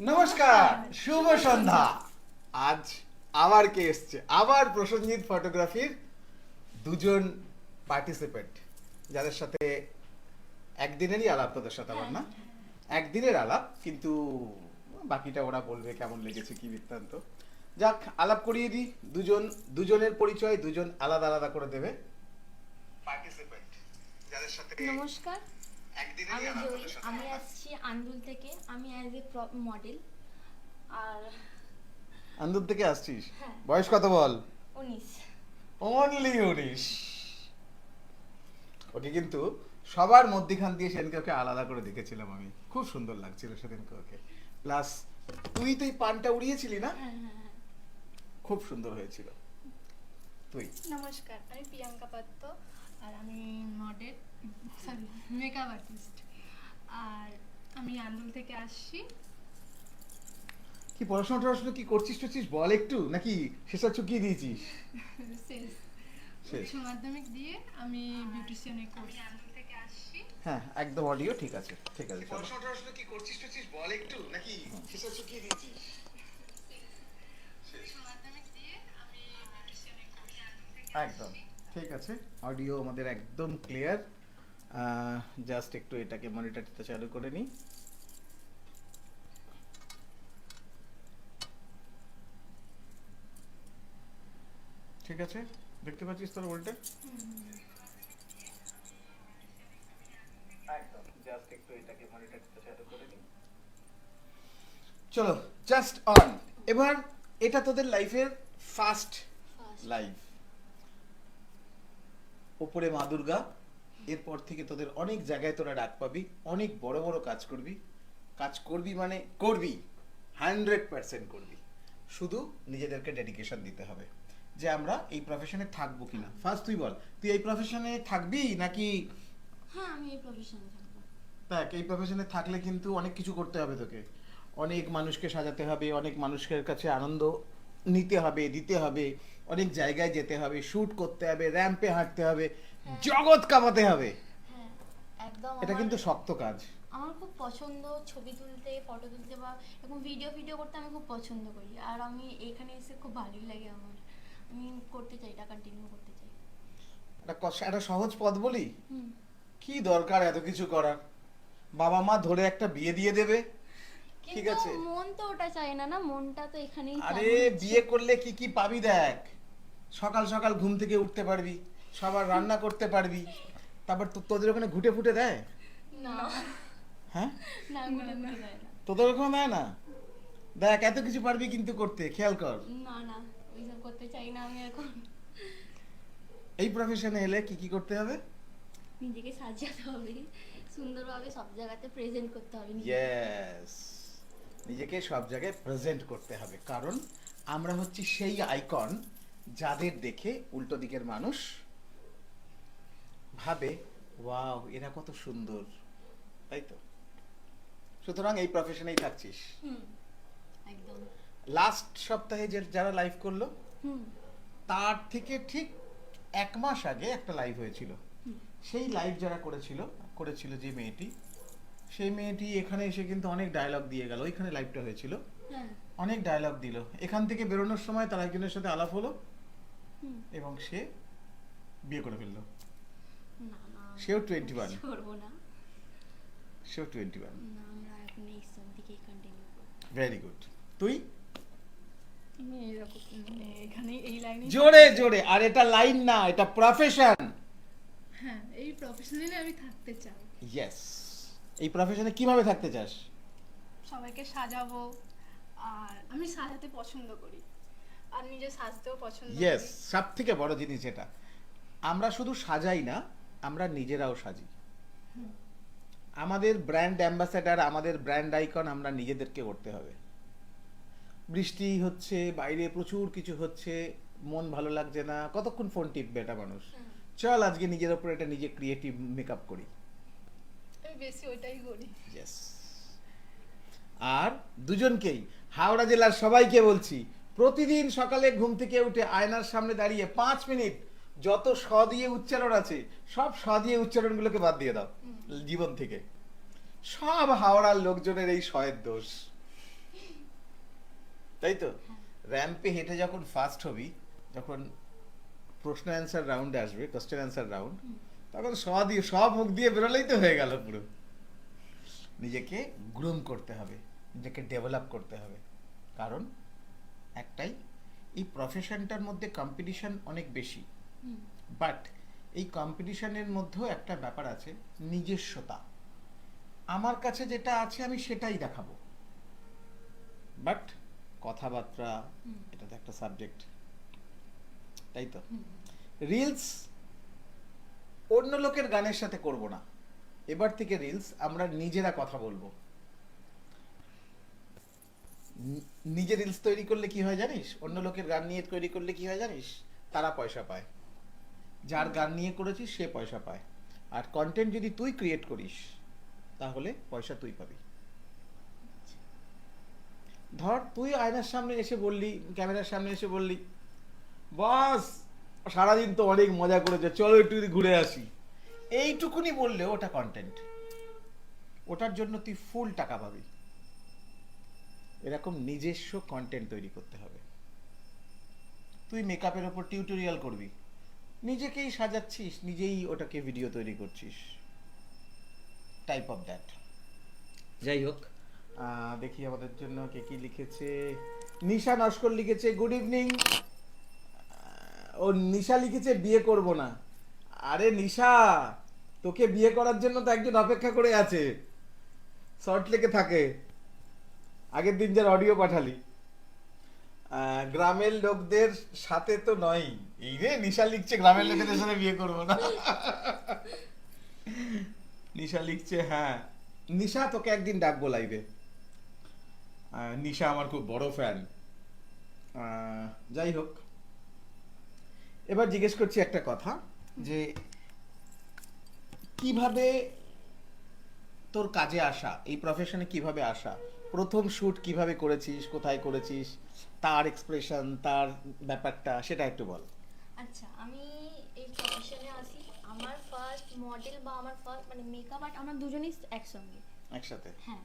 নমস্কার, শুভ সন্ধ্যা। আজ আবার কে এসছে? আবার প্রসেনজিৎ ফটোগ্রাফির দুজন পার্টিসিপেন্ট, যাদের সাথে একদিনেরই আলাপ তোদের সাথে আবার না? একদিনের আলাপ, কিন্তু বাকিটা ওরা বলবে কেমন লেগেছে কি বৃত্তান্ত। যাক, আলাপ করিয়ে দিই। দুজনের পরিচয় দুজন আলাদা আলাদা করে দেবে। পার্টিসিপেন্ট, যাদের সাথে নমস্কার, একদিনেরই আমি আলাপ জয়ী। তোদের সাথে আমি আবার। আসছি আন্দুল থেকে। আমি অ্যাজ এ মডেল। আর আন্দুল থেকে আসছিস? হ্যাঁ। বয়স কত বল? 19। অনলি 19। ওকে কিন্তু সবার মধ্যখান দিয়ে সেদিনকে ওকে আলাদা করে দেখেছিলাম আমি, খুব সুন্দর লাগছিল সেদিনকে ওকে। প্লাস তুই পানটা উড়িয়েছিলি না? হ্যাঁ হ্যাঁ হ্যাঁ। খুব সুন্দর হয়েছিল। তুই নমস্কার, আমি প্রিয়াঙ্কা পাত্র আর আমি মডেল, সরি, মেকআপ আর্টিস্ট। আর আমি আন্দুল থেকে আসছি। কি পড়াশোনা কি করছিস টছিস বল একটু, নাকি সেসব চুকিয়ে দিয়েছিস? শেষ শেষ। উচ্চ মাধ্যমিক দিয়ে আমি বিউটিশিয়ানের কোর্স। আন্দুল থেকে আসছি। হ্যাঁ, একদম অডিও ঠিক আছে, ঠিক আছে। পড়াশোনা কি করছিস টছিস বল একটু, নাকি সেসব চুকিয়ে দিয়েছিস? উচ্চ মাধ্যমিক দিয়ে আমি বিউটিশিয়ানের কোর্স। আন্দুল থেকে একদম ঠিক আছে, অডিও আমাদের একদম ক্লিয়ার। জাস্ট একটু এটাকে মনিটরটা চালু করে নিই। ঠিক আছে, দেখতে পাচ্ছিস তোর উল্টে? একদম, জাস্ট একটু এটাকে মনিটরটা চালু করে নিই। চলো, জাস্ট অন। এবার এটা তোদের লাইফের ফার্স্ট লাইভ। ওপরে মা দুর্গা, এরপর থেকে তোদের অনেক জায়গায় তোরা ডাক পাবি, অনেক বড় বড় কাজ করবি। কাজ করবি মানে করবি, 100% করবি। শুধু নিজেদেরকে ডেডিকেশন দিতে হবে যে আমরা এই প্রফেশনে থাকবো কিনা। ফার্স্ট তুই বল, তুই এই প্রফেশনে থাকবি নাকি? হ্যাঁ, আমি এই প্রফেশনে থাকবো। দেখ, এই প্রফেশনে থাকলে কিন্তু অনেক কিছু করতে হবে তোকে। অনেক মানুষকে সাজাতে হবে, অনেক মানুষের কাছে আনন্দ নিতে হবে, দিতে হবে, অনেক জায়গায় যেতে হবে, শুট করতে হবে, র্যাম্পে হাঁটতে হবে, জগৎ কাঁপাতে হবে। হ্যাঁ, একদম। এটা কিন্তু শক্ত কাজ। আমার খুব পছন্দ ছবি তুলতে, ফটো তুলতে বা এরকম ভিডিও করতে আমি খুব পছন্দ করি। আর আমি এখানে এসে খুব ভালোই লাগে আমার। আমি করতে চাই, এটা কন্টিনিউ করতে চাই। একটা সহজ পথ বলি, হুম। কি দরকার এত কিছু করার? বাবা মা ধরে একটা বিয়ে দিয়ে দেবে, ঠিক কিন্তু আছে? মন তো ওটা চায় না, না মনটা তো এখানেই চায়। আরে বিয়ে করলে কি কি পাবি দেখ। সকাল সকাল ঘুম থেকে উঠতে পারবি, সবার রান্না করতে পারবি, তারপর তোদের ওখানে ঘুটে ফুটে দেয়? না হ্যাঁ, না ঘুরে ঘুরে যায় না। তোদের ওখানে দেয় না? দেখ, এত কিছু পারবি কিন্তু করতে, খেয়াল কর। না না, ওইসব করতে চাই না আমি এখন। এই প্রফেশনে এলে কি কি করতে হবে? নিজেকে সাজাতে হবে, সুন্দরভাবে সব জায়গাতে প্রেজেন্ট করতে হবে নিজেকে। ইয়েস, নিজেকে সব জায়গায় প্রেজেন্ট করতে হবে, কারণ আমরা হচ্ছি সেই আইকন যাদের দেখে উল্টো দিকের মানুষ ভাবে ওয়াও এরা কত সুন্দর, তাই তো? সুতরাং এই প্রফেশনেই থাকছিস। হুম, একদম। লাস্ট সপ্তাহে যারা লাইভ করলো হুম। তার থেকে ঠিক 1 মাস আগে একটা লাইভ হয়েছিল। সেই লাইভ যারা করেছিল যে মেয়েটি, সেই মেয়েটি এখানে এসে কিন্তু অনেক ডায়লগ দিয়ে গেল। ওইখানে লাইভটা হয়েছিল, হ্যাঁ। অনেক ডায়লগ দিল। এখান থেকে বেরোনোর সময় তার একজনের সাথে আলাপ হলো হুম। এবং সে বিয়ে করে ফেললো। না না, সেও 21। করবো না। সেও 21। না, আমরা এখন এই সব দিকেই কন্টিনিউ করবো। Very good. তুই? আমি এরকম এখানে এই লাইনে। জোরে জোরে। আর এটা লাইন না, এটা প্রফেশন। হ্যাঁ, এই প্রফেশনালি আমি থাকতে চাই। ইয়েস। এই প্রফেশনে কিভাবে থাকতে চাস? সবাইকে সাজাবো, আর আমি সাজাতে পছন্দ করি, আর নিজে সাজতেও পছন্দ ইয়েস, করি। সব থেকে বড় জিনিস এটা। আমরা শুধু সাজাই না, আমরা নিজেরাও সাজি। আমাদের ব্র্যান্ড অ্যাম্বাসেডার, আমাদের ব্র্যান্ড আইকন আমরা নিজেদেরকে করতে হবে। বৃষ্টি হচ্ছে, বাইরে প্রচুর কিছু হচ্ছে, মন ভালো লাগছে না, কতক্ষণ ফোন টিপবে এটা মানুষ? চল আজকে নিজের ওপর এটা নিজে ক্রিয়েটিভ মেকআপ করি। আমি বেশি ওইটাই করি। ইয়েস। আর দুজনকেই, হাওড়া জেলার সবাইকে বলছি, প্রতিদিন সকালে ঘুম থেকে উঠে আয়নার সামনে দাঁড়িয়ে 5 মিনিট যত স দিয়ে উচ্চারণ আছে সব স দিয়ে উচ্চারণগুলোকে বাদ দিয়ে দাও জীবন থেকে। সব হাওড়ার লোকজনের এই শয়ের দোষ। তাই তো হ্যাঁ। র্যাম্পে হেঁটে যখন ফার্স্ট হবি, যখন প্রশ্ন অ্যান্সার রাউন্ডে আসবে, কোশ্চেন অ্যান্সার রাউন্ড, হুম। তখন সব মুখ দিয়ে বেরোলেই তো হয়ে গেল পুরো। নিজেকে গ্রুম করতে হবে, নিজেকে ডেভেলপ করতে হবে, কারণ একটাই, এই প্রফেশনটার মধ্যে কম্পিটিশন অনেক বেশি, হুম। বাট এই কম্পিটিশনের মধ্যেও একটা ব্যাপার আছে, নিজস্বতা। আমার কাছে যেটা আছে আমি সেটাই দেখাবো, বাট কথাবার্তা, হুম। এটা তো একটা সাবজেক্ট, তাই তো। হুম। রিলস অন্য লোকের গানের সাথে করব না, এবার থেকে রিলস আমরা নিজেরা কথা বলবো। নিজে রিলস তৈরি করলে কি হয় জানিস, অন্য লোকের গান নিয়ে তৈরি করলে কি হয় জানিস, তারা পয়সা পায়, যার গান নিয়ে করেছিস সে পয়সা পায়। আর কন্টেন্ট যদি তুই ক্রিয়েট করিস তাহলে পয়সা তুই পাবি। ধর তুই আয়নার সামনে এসে বললি, ক্যামেরার সামনে এসে বললি, বস সারাদিন তো অনেক মজা করেছে, চলো একটু যদি ঘুরে আসি, এইটুকুনি বললে ওটা কন্টেন্ট, ওটার জন্য তুই ফুল টাকা পাবি। এরকম নিজস্ব কন্টেন্ট তৈরি করতে হবে। তুই মেকআপের ওপর টিউটোরিয়াল করবি, নিজেকেই সাজাচ্ছিস, নিজেই ওটাকে ভিডিও তৈরি করছিস, টাইপ অফ দ্যাট। যাই হোক, দেখি আমাদের জন্য কে কি লিখেছে। নিশা নস্কর লিখেছে গুড ইভিনিং। ও নিশা লিখেছে বিয়ে করব না। আরে নিশা, তোকে বিয়ে করার জন্য তো একজন অপেক্ষা করে আছে, শর্ট লেগে থাকে, আগের দিন যার অডিও পাঠালি। গ্রামের লোকদের সাথে তো নয়, এই রে নিশা লিখছে গ্রামের লোকেদের সাথে বিয়ে করব না। নিশা লিখছে হ্যাঁ, নিশা তোকে একদিন ডাকবো লাইভে। নিশা আমার খুব বড় ফ্যান। যাই হোক, এবার জিজ্ঞেস করছি একটা কথা, যে কিভাবে তোর কাজে আসা, এই প্রফেশনে কিভাবে আসা, প্রথম শুট কিভাবে করেছিস, কোথায় করেছিস, তার এক্সপ্রেশন, তার ব্যাপারটা সেটা একটু বল। আচ্ছা, আমি এই প্রফেশনে আসি, আমার ফার্স্ট মডেল বা আমার ফার্স্ট মানে মেকআপ আর্ট, আমরা দুজনেই একসঙ্গে। একসাথে? হ্যাঁ,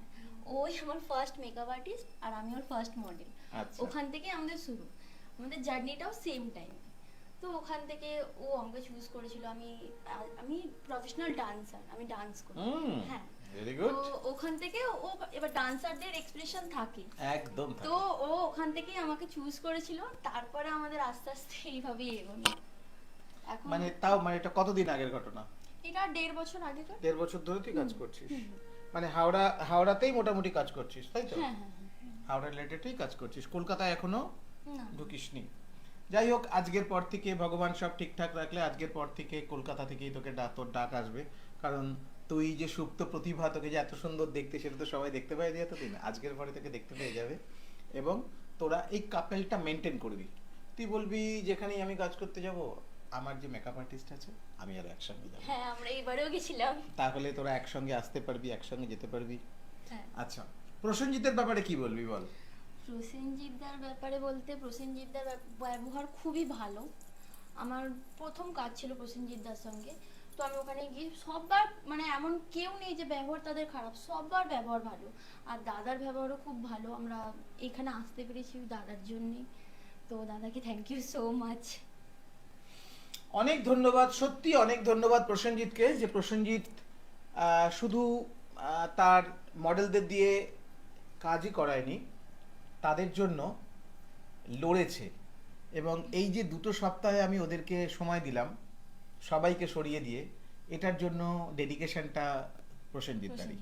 ওই আমার ফার্স্ট মেকআপ আর্টিস্ট আর আমি ওর ফার্স্ট মডেল। আচ্ছা। ওখান থেকে আমাদের শুরু, আমাদের জার্নিটাও সেম টাইম। তো ওখান থেকে ও আমাকে চুজ করেছিল। আমি প্রফেশনাল ডান্সার, আমি ডান্স করি। হ্যাঁ, ভেরি তো গুড। ওখান থেকে ও, এবার ডান্সারদের এক্সপ্রেশন থাকে, একদম তো ও ওখান থেকেই আমাকে চুজ করেছিল। তারপরে আমাদের আস্তে আস্তে এইভাবেই এগোনো। এখন মানে তাও মানে এটা কতদিন আগের ঘটনা? এটা 1.5 বছর আগেকার। 1.5 বছর ধরে তুই কাজ করছিস? হুম। মানে হাওড়াতেই মোটামুটি কাজ করছিস, তাই তো? হ্যাঁ হ্যাঁ হ্যাঁ। হাওড়া রিলেটেডই কাজ করছিস, কলকাতায় এখনো না, ঢুকিসনি। যাই হোক, আজকের পর থেকে ভগবান সব ঠিকঠাক রাখলে আজকের পর থেকে কলকাতা থেকেই তোকে তোর ডাক আসবে, কারণ তুই যে সুপ্ত প্রতিভা, তোকে যে এত সুন্দর দেখতে, সেটা তো সবাই দেখতে পায়নি এতদিন, আজকের পরে তোকে দেখতে পেয়ে যাবে। এবং তোরা এই কাপেলটা মেনটেন করবি, তুই বলবি যেখানেই আমি কাজ করতে যাব, আমার যে মেকআপ আর্টিস্ট আছে আমি আর একসঙ্গে যাবো, হ্যাঁ আমরা এইবারেও গেছিলাম। তাহলে তোরা একসঙ্গে আসতে পারবি, একসঙ্গে যেতে পারবি। হ্যাঁ, আচ্ছা, প্রসেনজিতের ব্যাপারে কি বলবি বল। প্রসেনজিৎদার ব্যাপারে বলতে, প্রসেনজিৎদার ব্যবহার খুবই ভালো। আমার প্রথম কাজ ছিল প্রসেনজিৎদার সঙ্গে। তো আমি ওখানে গিয়ে সবার মানে এমন কেউ নেই যে ব্যবহার তাদের খারাপ, সবার ব্যবহার ভালো। আর দাদার ব্যবহারও খুব ভালো। আমরা এখানে আসতে পেরেছি দাদার জন্যই। তো দাদাকে থ্যাংক ইউ সো মাচ। অনেক ধন্যবাদ, সত্যি অনেক ধন্যবাদ প্রসেনজিৎকে, যে প্রসেনজিৎ শুধু তার মডেলদের দিয়ে কাজই করায়নি, তাদের জন্য লড়েছে। এবং এই যে 2 সপ্তাহে আমি ওদেরকে সময় দিলাম সবাইকে সরিয়ে দিয়ে, এটার জন্য ডেডিকেশনটা প্রসেনজিৎদারই।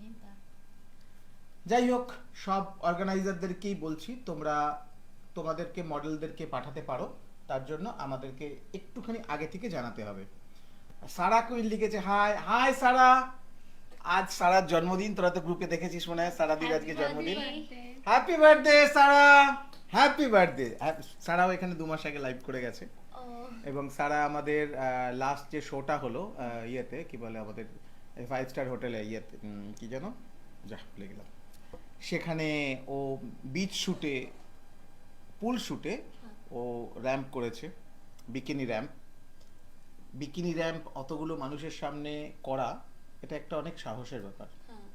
যাই হোক, সব অর্গানাইজারদেরকেই বলছি, তোমরা তোমাদেরকে মডেলদেরকে পাঠাতে পারো, তার জন্য আমাদেরকে একটুখানি আগে থেকে জানাতে হবে। সারা কুইন লিখেছে হাই হাই সারা, আজ সারার জন্মদিন, তোরা তো গ্রুপে দেখেছিস মনে হয়, সারাদির আজকে Happy জন্মদিন। birthday. হ্যাপি বার্থডে সারা, হ্যাপি বার্থডে। সারাও এখানে 2 মাস আগে লাইভ করে গেছে। ও, এবং সারা আমাদের লাস্ট যে শোটা হলো ইয়েতে, কি বলে আমাদের 5 স্টার হোটেলে, ইয়েতে কি যেন, যা ভুলে গেলাম, সেখানে ও বিচ শুটে, পুল শুটে ও র্যাম্প করেছে, বিকিনি র্যাম্প। বিকিনি র্যাম্প অতগুলো মানুষের সামনে করা, এটা একটা অনেক সাহসের ব্যাপার। হ্যাঁ।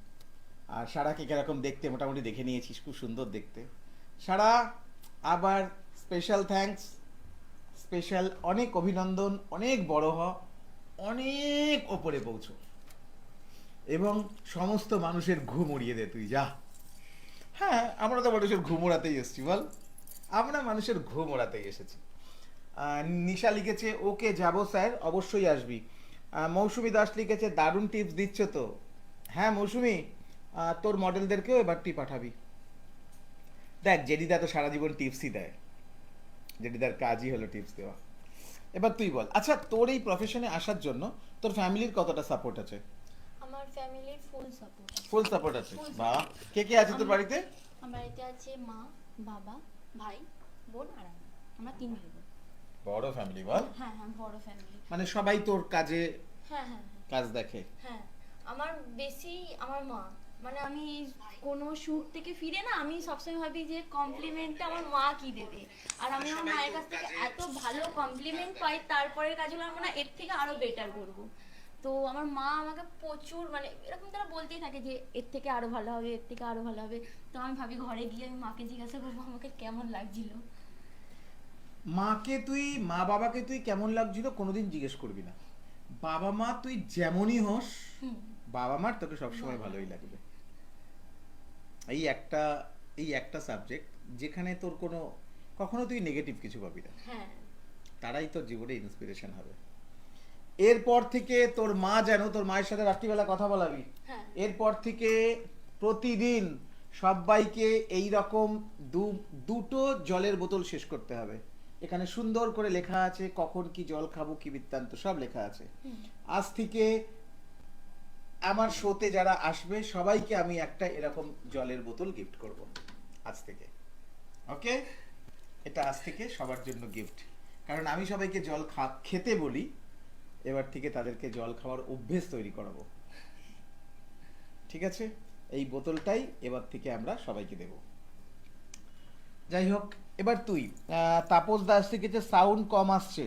আর সারাকে কিরকম দেখতে মোটামুটি দেখে নিয়েছিস, খুব সুন্দর দেখতে। সারা আবার স্পেশাল থ্যাঙ্কস, স্পেশাল অনেক অভিনন্দন, অনেক বড় হ, অনেক ওপরে পৌঁছো এবং সমস্ত মানুষের ঘুম উড়িয়ে দে তুই, যা। হ্যাঁ, আমরা তো মানুষের ঘুম ওড়াতেই এসেছি, বল, আমরা মানুষের ঘুম ওড়াতেই এসেছি। নিশা লিখেছে ওকে যাব স্যার, অবশ্যই আসবি। মৌসুমী দাস লিখেছে দারুণ টিপস দিচ্ছ তো। হ্যাঁ মৌসুমী, তোর মডেলদেরকেও এবার তুই পাঠাবি। দেখ জেডিদা তো সারা জীবন টিপসই দেয়, জেডিদার কাজই হলো টিপস দেওয়া। এবার তুই বল, আচ্ছা তোর এই প্রফেশনে আসার জন্য তোর ফ্যামিলির কতটা সাপোর্ট আছে? আমার ফ্যামিলির ফুল সাপোর্ট আছে। ফুল সাপোর্ট আছে, Full বাহ। কে কে আছে তোর বাড়িতে? আমার বাড়িতে আছে মা, বাবা, ভাই, বোন আর আমি। আমরা 3 ভাই বোন। বড় ফ্যামিলি বল। হ্যাঁ হ্যাঁ, বড় ফ্যামিলি। মানে সবাই তোর কাজে হ্যাঁ হ্যাঁ হ্যাঁ কাজ দেখে। হ্যাঁ, আমার বেশি আমার মা, মানে আমি কোনো শুট থেকে ফিরে না আমি সবসময় ভাবি যে কমপ্লিমেন্টটা আমার মা কি দেবে, আর আমি আমার মায়ের কাছ থেকে এত ভালো কমপ্লিমেন্ট পাই, তারপরের কাজগুলো আমি না এর থেকে আরো বেটার করব। তো আমার মা আমাকে প্রচুর, মানে এরকম তারা বলতেই থাকে যে এর থেকে আরো ভালো হবে, এর থেকে আরো ভালো হবে। তো আমি ভাবি ঘরে গিয়ে আমি মাকে জিজ্ঞাসা করবো আমাকে কেমন লাগছিল। মাকে তুই, মা বাবাকে তুই কেমন লাগছিল কোনোদিন জিজ্ঞেস করবি না। বাবা মা তুই যেমনই হোস, হুম, বাবা মার তোকে সবসময় ভালোই লাগবে। এই একটা, এই একটা সাবজেক্ট যেখানে তোর কোনো কখনো তুই নেগেটিভ কিছু পাবি না, হ্যাঁ তারাই তোর জীবনে ইন্সপিরেশন হবে। এরপর থেকে তোর মা যেন, তোর মায়ের সাথে রাত্রিবেলা কথা বলাবি, হ্যাঁ এরপর থেকে প্রতিদিন সবাইকে এই রকম দুটো জলের বোতল শেষ করতে হবে। এখানে সুন্দর করে লেখা আছে কখন কি জল খাবো, কি বৃত্তান্ত, সব লেখা আছে। হুম, আজ থেকে আমার শোতে যারা আসবে সবাইকে আমি একটা এরকম জলের বোতল গিফট করব আজ থেকে। ওকে, এটা আজ থেকে সবার জন্য গিফট, কারণ আমি সবাইকে জল খেতে বলি, এবার থেকে তাদেরকে জল খাওয়ার অভ্যেস তৈরি করাবো। ঠিক আছে, এই বোতলটাই এবার থেকে আমরা সবাইকে দেব। যাই হোক, এবার তুই। তাপস দাস থেকে যে সাউন্ড কম আসছে।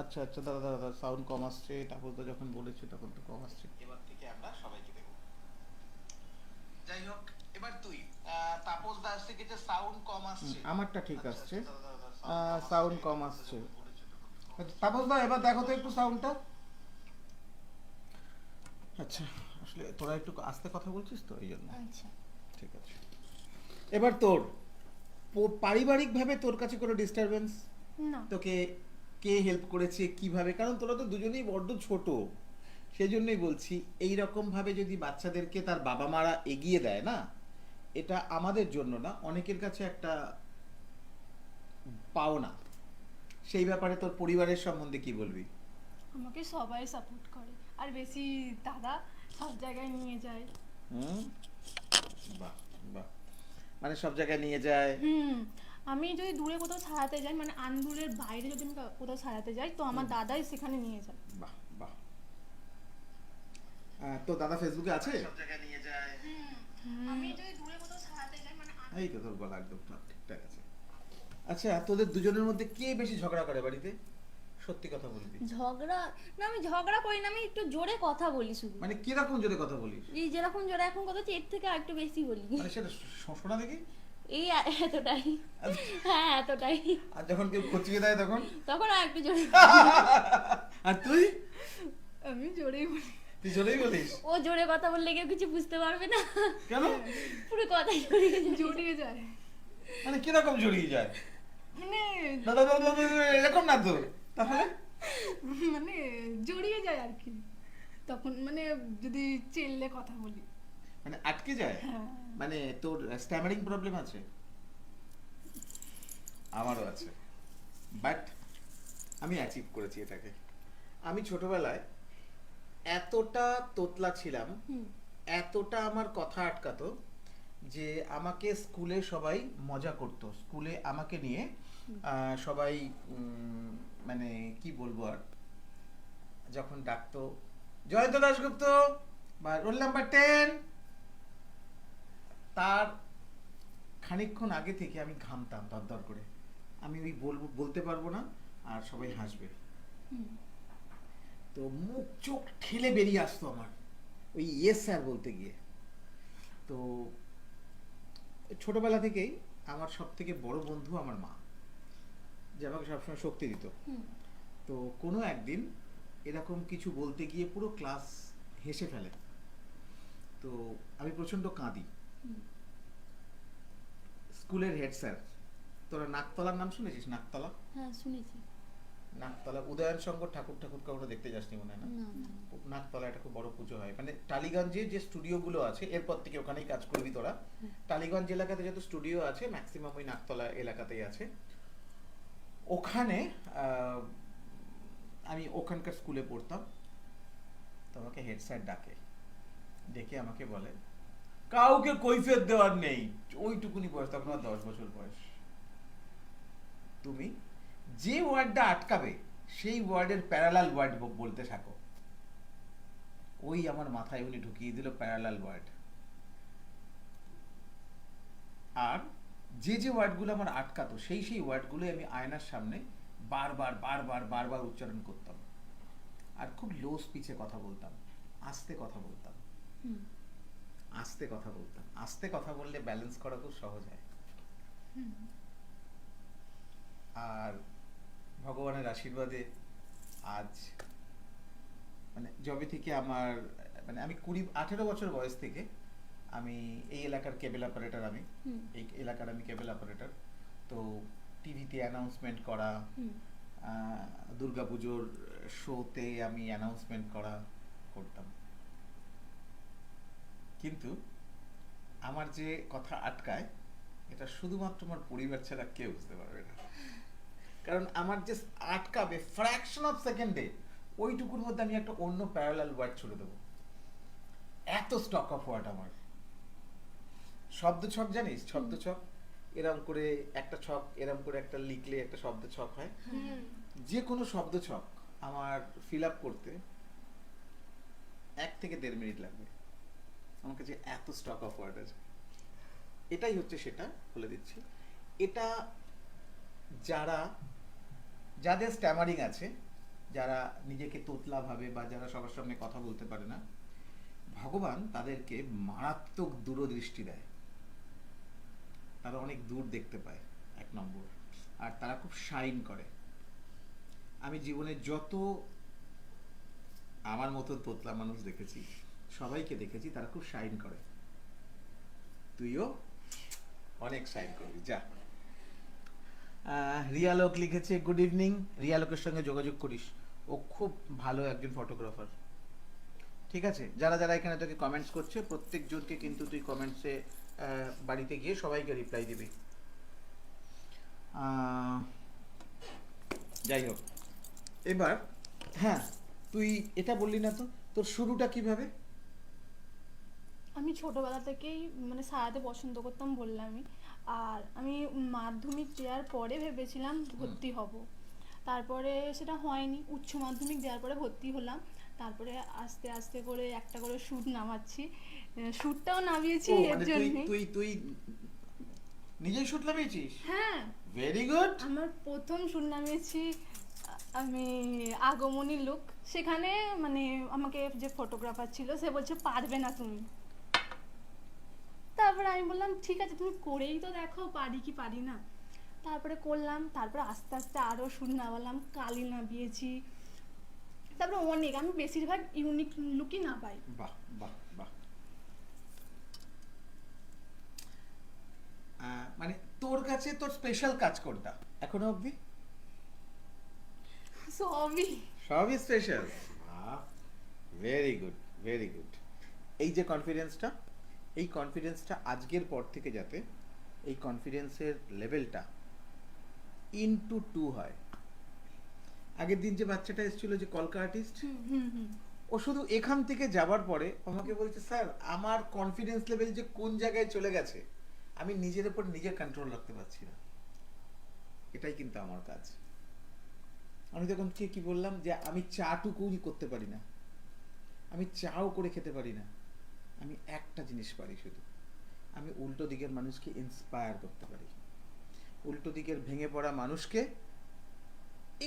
আচ্ছা আচ্ছা, দাদা দাদা সাউন্ড কম আসছে, তাপস দা যখন বলেছে তখন তো কম আসছে। এবার থেকে আমরা সবাইকে দেব। যাই হোক, এবার তুই। তাপস দাস থেকে যে সাউন্ড কম আসছে। আমারটা ঠিক আসছে, সাউন্ড কম আসছে। তাপস দা এবার দেখো তো একটু সাউন্ডটা। আচ্ছা, আসলে তোরা একটু আস্তে কথা বলছিস তো এই জন্য। আচ্ছা। ঠিক আছে, এবার তোর পারিবারিক ভাবে তোর কাছে কোনো ডিস্টারবেন্স? না, তোকে কে হেল্প করেছে কিভাবে? কারণ তোরা তো দুজনেই বড্ড ছোট, সেই জন্যই বলছি এই রকম ভাবে যদি বাচ্চাদেরকে তার বাবা মারা এগিয়ে দেয় না, এটা আমাদের জন্য না, অনেকের কাছে একটা পাওনা। সেই ব্যাপারে তোর পরিবারের সম্বন্ধে কি বলবি? আমাকে সবাই সাপোর্ট করে, আর বেশি দাদা সব জায়গায় নিয়ে যায়। হুম, বাহ বাহ, মানে সব জায়গায় নিয়ে যায়। আমি যদি দূরে কোথাও ছাড়াতে যাই, মানে আন্দুলের বাইরে যদি আমি কোথাও ছাড়াতে যাই, তো আমার দাদাই সেখানে নিয়ে যায়। বাহ বাহ। তো দাদা ফেসবুকে আছে? সব জায়গায় নিয়ে যায়। আমি যদি দূরে কোথাও ছাড়াতে যাই, মানে এই তো তোর বলা একদম ঠিকঠাক আছে। আচ্ছা, তোদের দুজনের মধ্যে কে বেশি ঝগড়া করে বাড়িতে? সত্যি কথা বলবি। ঝগড়া না, আমি ঝগড়া করি না, আমি একটু জোরে কথা বলি শুধু। মানে কিরকম জোরে কথা বলিস? এই যেরকম জোরে এখন কথা হচ্ছে এর থেকে আরেকটু বেশি বলি। মানে সেটা শোনা দেখি। এই এতটাই, হ্যাঁ এতটাই। আর যখন কেউ খচিয়ে দেয় তখন? তখন আর একটু জোরে। আর তুই? আমি জোরেই বলি। তুই জোরেই বলিস? ও জোরে কথা বললে কেউ কিছু বুঝতে পারবে না, কেন? পুরো কথাই জড়িয়ে যায়। জড়িয়ে যায়, মানে কিরকম জড়িয়ে যায়? মানে দাদা দাদা এরকম না তো, তাহলে? মানে জড়িয়ে যায় আর কি। তখন মানে যদি চেল্লে কথা বলি, মানে আটকে যায়? হ্যাঁ। মানে তোর স্ট্যামারিং প্রবলেম আছে? আমারও আছে, বাট আমি অ্যাচিভ করেছি এটাকে। আমি ছোটবেলায় এতটা তোতলা ছিলাম, হুম, এতটা আমার কথা আটকাতো যে আমাকে স্কুলে সবাই মজা করতো। স্কুলে আমাকে নিয়ে সবাই মানে কি বলবো আর, যখন ডাকতো জয়ন্ত দাশগুপ্ত বা রোল নাম্বার 10, তার খানিকক্ষণ আগে থেকে আমি ঘামতাম দরদর করে। আমি ওই বলতে পারবো না, আর সবাই হাসবে, হুম, তো মুখ চোখ ঠেলে বেরিয়ে আসতো আমার ওই ইয়েস স্যার বলতে গিয়ে। তো ছোটবেলা থেকেই আমার সব থেকে বড় বন্ধু আমার মা, যে আমাকে সবসময় শক্তি দিত। হুম তো কোনো একদিন এরকম কিছু বলতে গিয়ে পুরো ক্লাস হেসে ফেলে। তো আমি প্রচণ্ড কাঁদি। হুম। স্কুলের হেড স্যার, তোরা নাকতলার নাম শুনেছিস? নাকতলা, হ্যাঁ শুনেছি। নাকতলা উদয়ন শঙ্কর ঠাকুর কখনো দেখতে যাসনি মনে হয় না? না না। নাকতলা একটা খুব বড় পুজো হয়, মানে টালিগঞ্জে যে স্টুডিওগুলো আছে এরপর থেকে ওখানেই কাজ করবি তোরা। টালিগঞ্জ এলাকাতে যত স্টুডিও আছে ম্যাক্সিমাম ওই নাকতলা এলাকাতেই আছে। ওখানে আমি ওখানকার স্কুলে পড়তাম। তো আমাকে হেড স্যার ডাকে, ডেকে আমাকে বলে কাউকে কৈফিয়ত দেওয়ার নেই, ওইটুকুনি বয়স, তখন আমার 10 বছর বয়স, তুমি যে ওয়ার্ডটা আটকাবে সেই ওয়ার্ডের প্যারালাল ওয়ার্ড বলতে থাকো। ওই আমার মাথায় উনি ঢুকিয়ে দিল প্যারালাল ওয়ার্ড। আর যে যে ওয়ার্ডগুলো আমার আটকাতো সেই ওয়ার্ডগুলোই আমি আয়নার সামনে বারবার বারবার বারবার উচ্চারণ করতাম। আর খুব লো স্পিচে কথা বলতাম, আস্তে কথা বলতাম, হুম আস্তে কথা বলতাম। আস্তে কথা বললে ব্যালেন্স করা খুব সহজ হয়। আর ভগবানের আশীর্বাদে আজ মানে যবে থেকে আমার মানে আমি 18 বছর বয়স থেকে আমি এই এলাকার কেবল অপারেটর। আমি হুম এই এলাকার আমি কেবল অপারেটর। তো টিভিতে অ্যানাউন্সমেন্ট করা, হুম দুর্গাপুজোর শোতে আমি অ্যানাউন্সমেন্ট করতাম। কিন্তু আমার যে কথা আটকায় এটা শুধুমাত্র আমার পরিবার ছাড়া কেউ বুঝতে পারবে না। কারণ আমার যে আটকাবে ফ্র্যাকশন অফ সেকেন্ডে, ওইটুকুর মধ্যে আমি একটা অন্য প্যারালাল ওয়ার্ড ছুড়ে দেবো। এত স্টক অফ ওয়ার্ড আমার। শব্দ ছক জানিস? শব্দ ছক এরম করে একটা ছক, এরম করে একটা লিখলে একটা শব্দ ছক হয়। যে কোনো শব্দ ছক আমার ফিল আপ করতে 1 থেকে 1.5 মিনিট লাগবে। আমার কাছে এত স্টক অফ ওয়ার্ড আছে। এটাই হচ্ছে সেটা, বলে দিচ্ছি। এটা যাদের স্ট্যামারিং আছে, যারা নিজেকে তোতলা ভাবে বা যারা সবার সামনে কথা বলতে পারে না, ভগবান তাদেরকে মারাত্মক দূরদৃষ্টি দেয়। তারা অনেক দূর দেখতে পায়, 1 নম্বর। আর তারা খুব শাইন করে। আমি জীবনে যত আমার মতো তোতলা মানুষ দেখেছি, সবাইকে দেখেছি তারা খুব শাইন করে। তুইও অনেক শাইন করবি, যা। রিয়ালোক লিখেছে গুড ইভিনিং। রিয়ালোকের সঙ্গে যোগাযোগ করিস, ও খুব ভালো একজন ফটোগ্রাফার। ঠিক আছে, যারা যারা এখানে তোকে কমেন্টস করছে প্রত্যেকজনকে কিন্তু তুই কমেন্টসে বাড়িতে গিয়ে সবাইকে রিপ্লাই দিবি। যাই হোক, এবার হ্যাঁ, তুই এটা বললি না তো তোর শুরুটা কিভাবে? আমি ছোটবেলা থেকেই মানে সারাতে পছন্দ করতাম বললামই। আর আমি মাধ্যমিক দেওয়ার পরে ভেবেছিলাম ভর্তি হব, তারপরে সেটা হয়নি। উচ্চ মাধ্যমিক দেওয়ার পরে ভর্তি হলাম, তারপরে আস্তে আস্তে করে একটা করে শ্যুট নামাচ্ছি। শ্যুটটাও নামিয়েছি ও, এর মানে জন্য। তুই নিজেই শুট নামিয়েছিস? হ্যাঁ, ভেরি গুড। আমার প্রথম শ্যুট নামিয়েছি আমি আগমনী লুক। সেখানে মানে আমাকে যে ফটোগ্রাফার ছিল সে বলছে পারবে না তুমি। তারপরে আমি বললাম ঠিক আছে তুমি করেই তো দেখো পারি কি পারি না। তারপরে করলাম, তারপরে আস্তে আস্তে আরও শ্যুট নামালাম, কালি নামিয়েছি। তারপরে অনেক, আমি বেশিরভাগ ইউনিক লুকই না পাই। বাহ বাহ বাহ। মানে তোর কাছে তোর স্পেশাল কাজ কোনটা এখনো অবধি? সবই। সবই special. Very good, very good. এই যে কনফিডেন্সটা, এই কনফিডেন্সটা আজকের পর থেকে যাতে এই কনফিডেন্সের লেভেলটা ইনটু 2 হয়। আগের দিন যে বাচ্চাটা এসেছিল যে কলকা আর্টিস্ট, ও শুধু এখান থেকে যাবার পরে আমাকে বলছে স্যার আমার কনফিডেন্স লেভেল যে কোন জায়গায় চলে গেছে, আমি নিজের উপর নিজে কন্ট্রোল রাখতে পারছি না। এটাই কিন্তু আমার কাজ। আমি তখন কি বললাম যে আমি চাটুকুই করতে পারি না, আমি চাও করে খেতে পারি না। আমি একটা জিনিস পারি শুধু, আমি উল্টো দিকের মানুষকে ইন্সপায়ার করতে পারি। উল্টো দিকের ভেঙে পড়া মানুষকে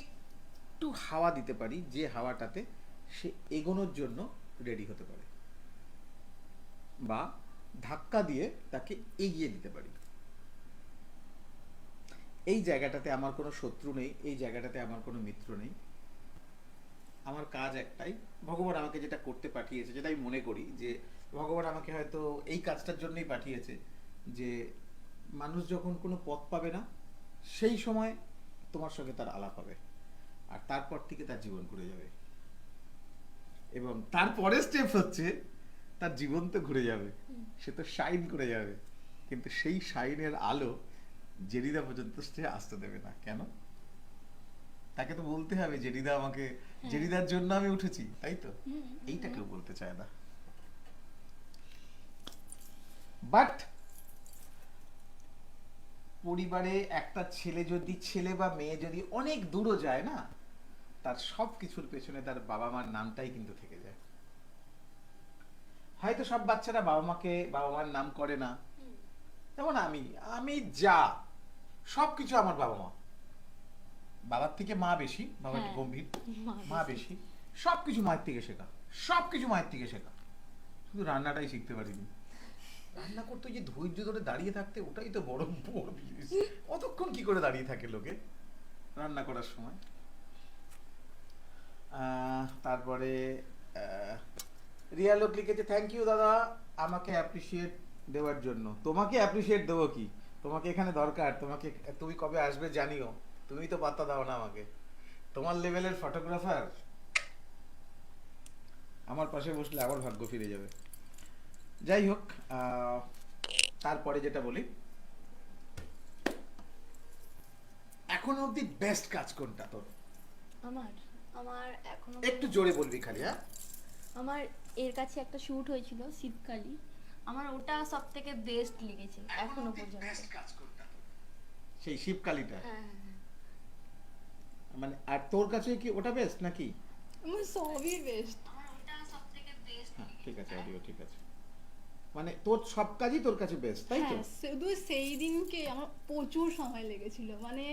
একটু হাওয়া দিতে পারি, যে হাওয়াটাতে সে এগোনোর জন্য রেডি হতে পারে, বা ধাক্কা দিয়ে তাকে এগিয়ে দিতে পারি। এই জায়গাটাতে আমার কোনো শত্রু নেই, এই জায়গাটাতে আমার কোনো মিত্র নেই। আমার কাজ একটাই, ভগবান আমাকে যেটা করতে পাঠিয়েছে, যেটা আমি মনে করি যে ভগবান আমাকে হয়তো এই কাজটার জন্যই পাঠিয়েছে, যে মানুষ যখন কোনো পথ পাবে না সেই সময় তোমার সঙ্গে তার আলাপ হবে, আর তারপর থেকে তার জীবন ঘুরে যাবে। এবং তারপরে স্টেপ হচ্ছে তার জীবন তো ঘুরে যাবে, সে তো শাইন করে যাবে, কিন্তু সেই শাইনের আলো জেরিদা পর্যন্ত সে আসতে দেবে না। কেন? তাকে তো বলতে হবে জেরিদা আমাকে, জেরিদার জন্য আমি উঠেছি, তাই তো? এইটা কেউ বলতে চায় না। বাট পরিবারে একটা ছেলে যদি, ছেলে বা মেয়ে যদি অনেক দূরও যায় না, তার সব কিছুর পেছনে তার বাবা মার নামটাই কিন্তু থেকে যায়। হয়তো সব বাচ্চারা বাবা মার নাম করে না, যেমন আমি যা সবকিছু আমার বাবা মা, বাবার থেকে মা বেশি, বাবা একটু গম্ভীর, মা বেশি, সবকিছু মায়ের থেকে শেখা, সবকিছু মায়ের থেকে শেখা। শুধু রান্নাটাই শিখতে পারিনি। রান্না করতে যে ধৈর্য ধরে দাঁড়িয়ে থাকতে, ওটাই তো বড় বড় জিনিস। কতক্ষণ কি করে দাঁড়িয়ে থাকে লোকে রান্না করার সময়। তারপরে রিয়া লোক লিখেছে, থ্যাংক ইউ দাদা আমাকে অ্যাপ্রিসিয়েট দেওয়ার জন্য। তোমাকে অ্যাপ্রিসিয়েট দেবো কি, তোমাকে এখানে দরকার, তুমি কবে আসবে জানিও, তুমি তো পাত্তা দাও না আমাকে। তোমার লেভেলের ফটোগ্রাফার আমার পাশে বসলে আবার ভাগ্য ফিরে যাবে। যাই হোক, তারপরে যেটা বলি, এখন অব্দি বেস্ট কাজ কোনটা তোর? আমার আমার এখনো একটু জোরে বলবি খালি। হ্যাঁ, আমার এর কাছে একটা শুট হয়েছিল শীতকালী, আমার ওটা সব থেকে বেস্ট লেগেছে এখনো পর্যন্ত। সেই শিবকালীটা? হ্যাঁ হ্যাঁ হ্যাঁ। মানে আর তোর কাছে কি ওটা বেস্ট নাকি? আমার সবই বেস্ট। আমার ওটা সব থেকে বেস্ট। হ্যাঁ ঠিক আছে, অডিও ঠিক আছে। মানে তোর সব কাজই তোর কাছে বেস্ট, তাই তো? হ্যাঁ, শুধু সেই দিনকে আমার প্রচুর সময় লেগেছিল। মানে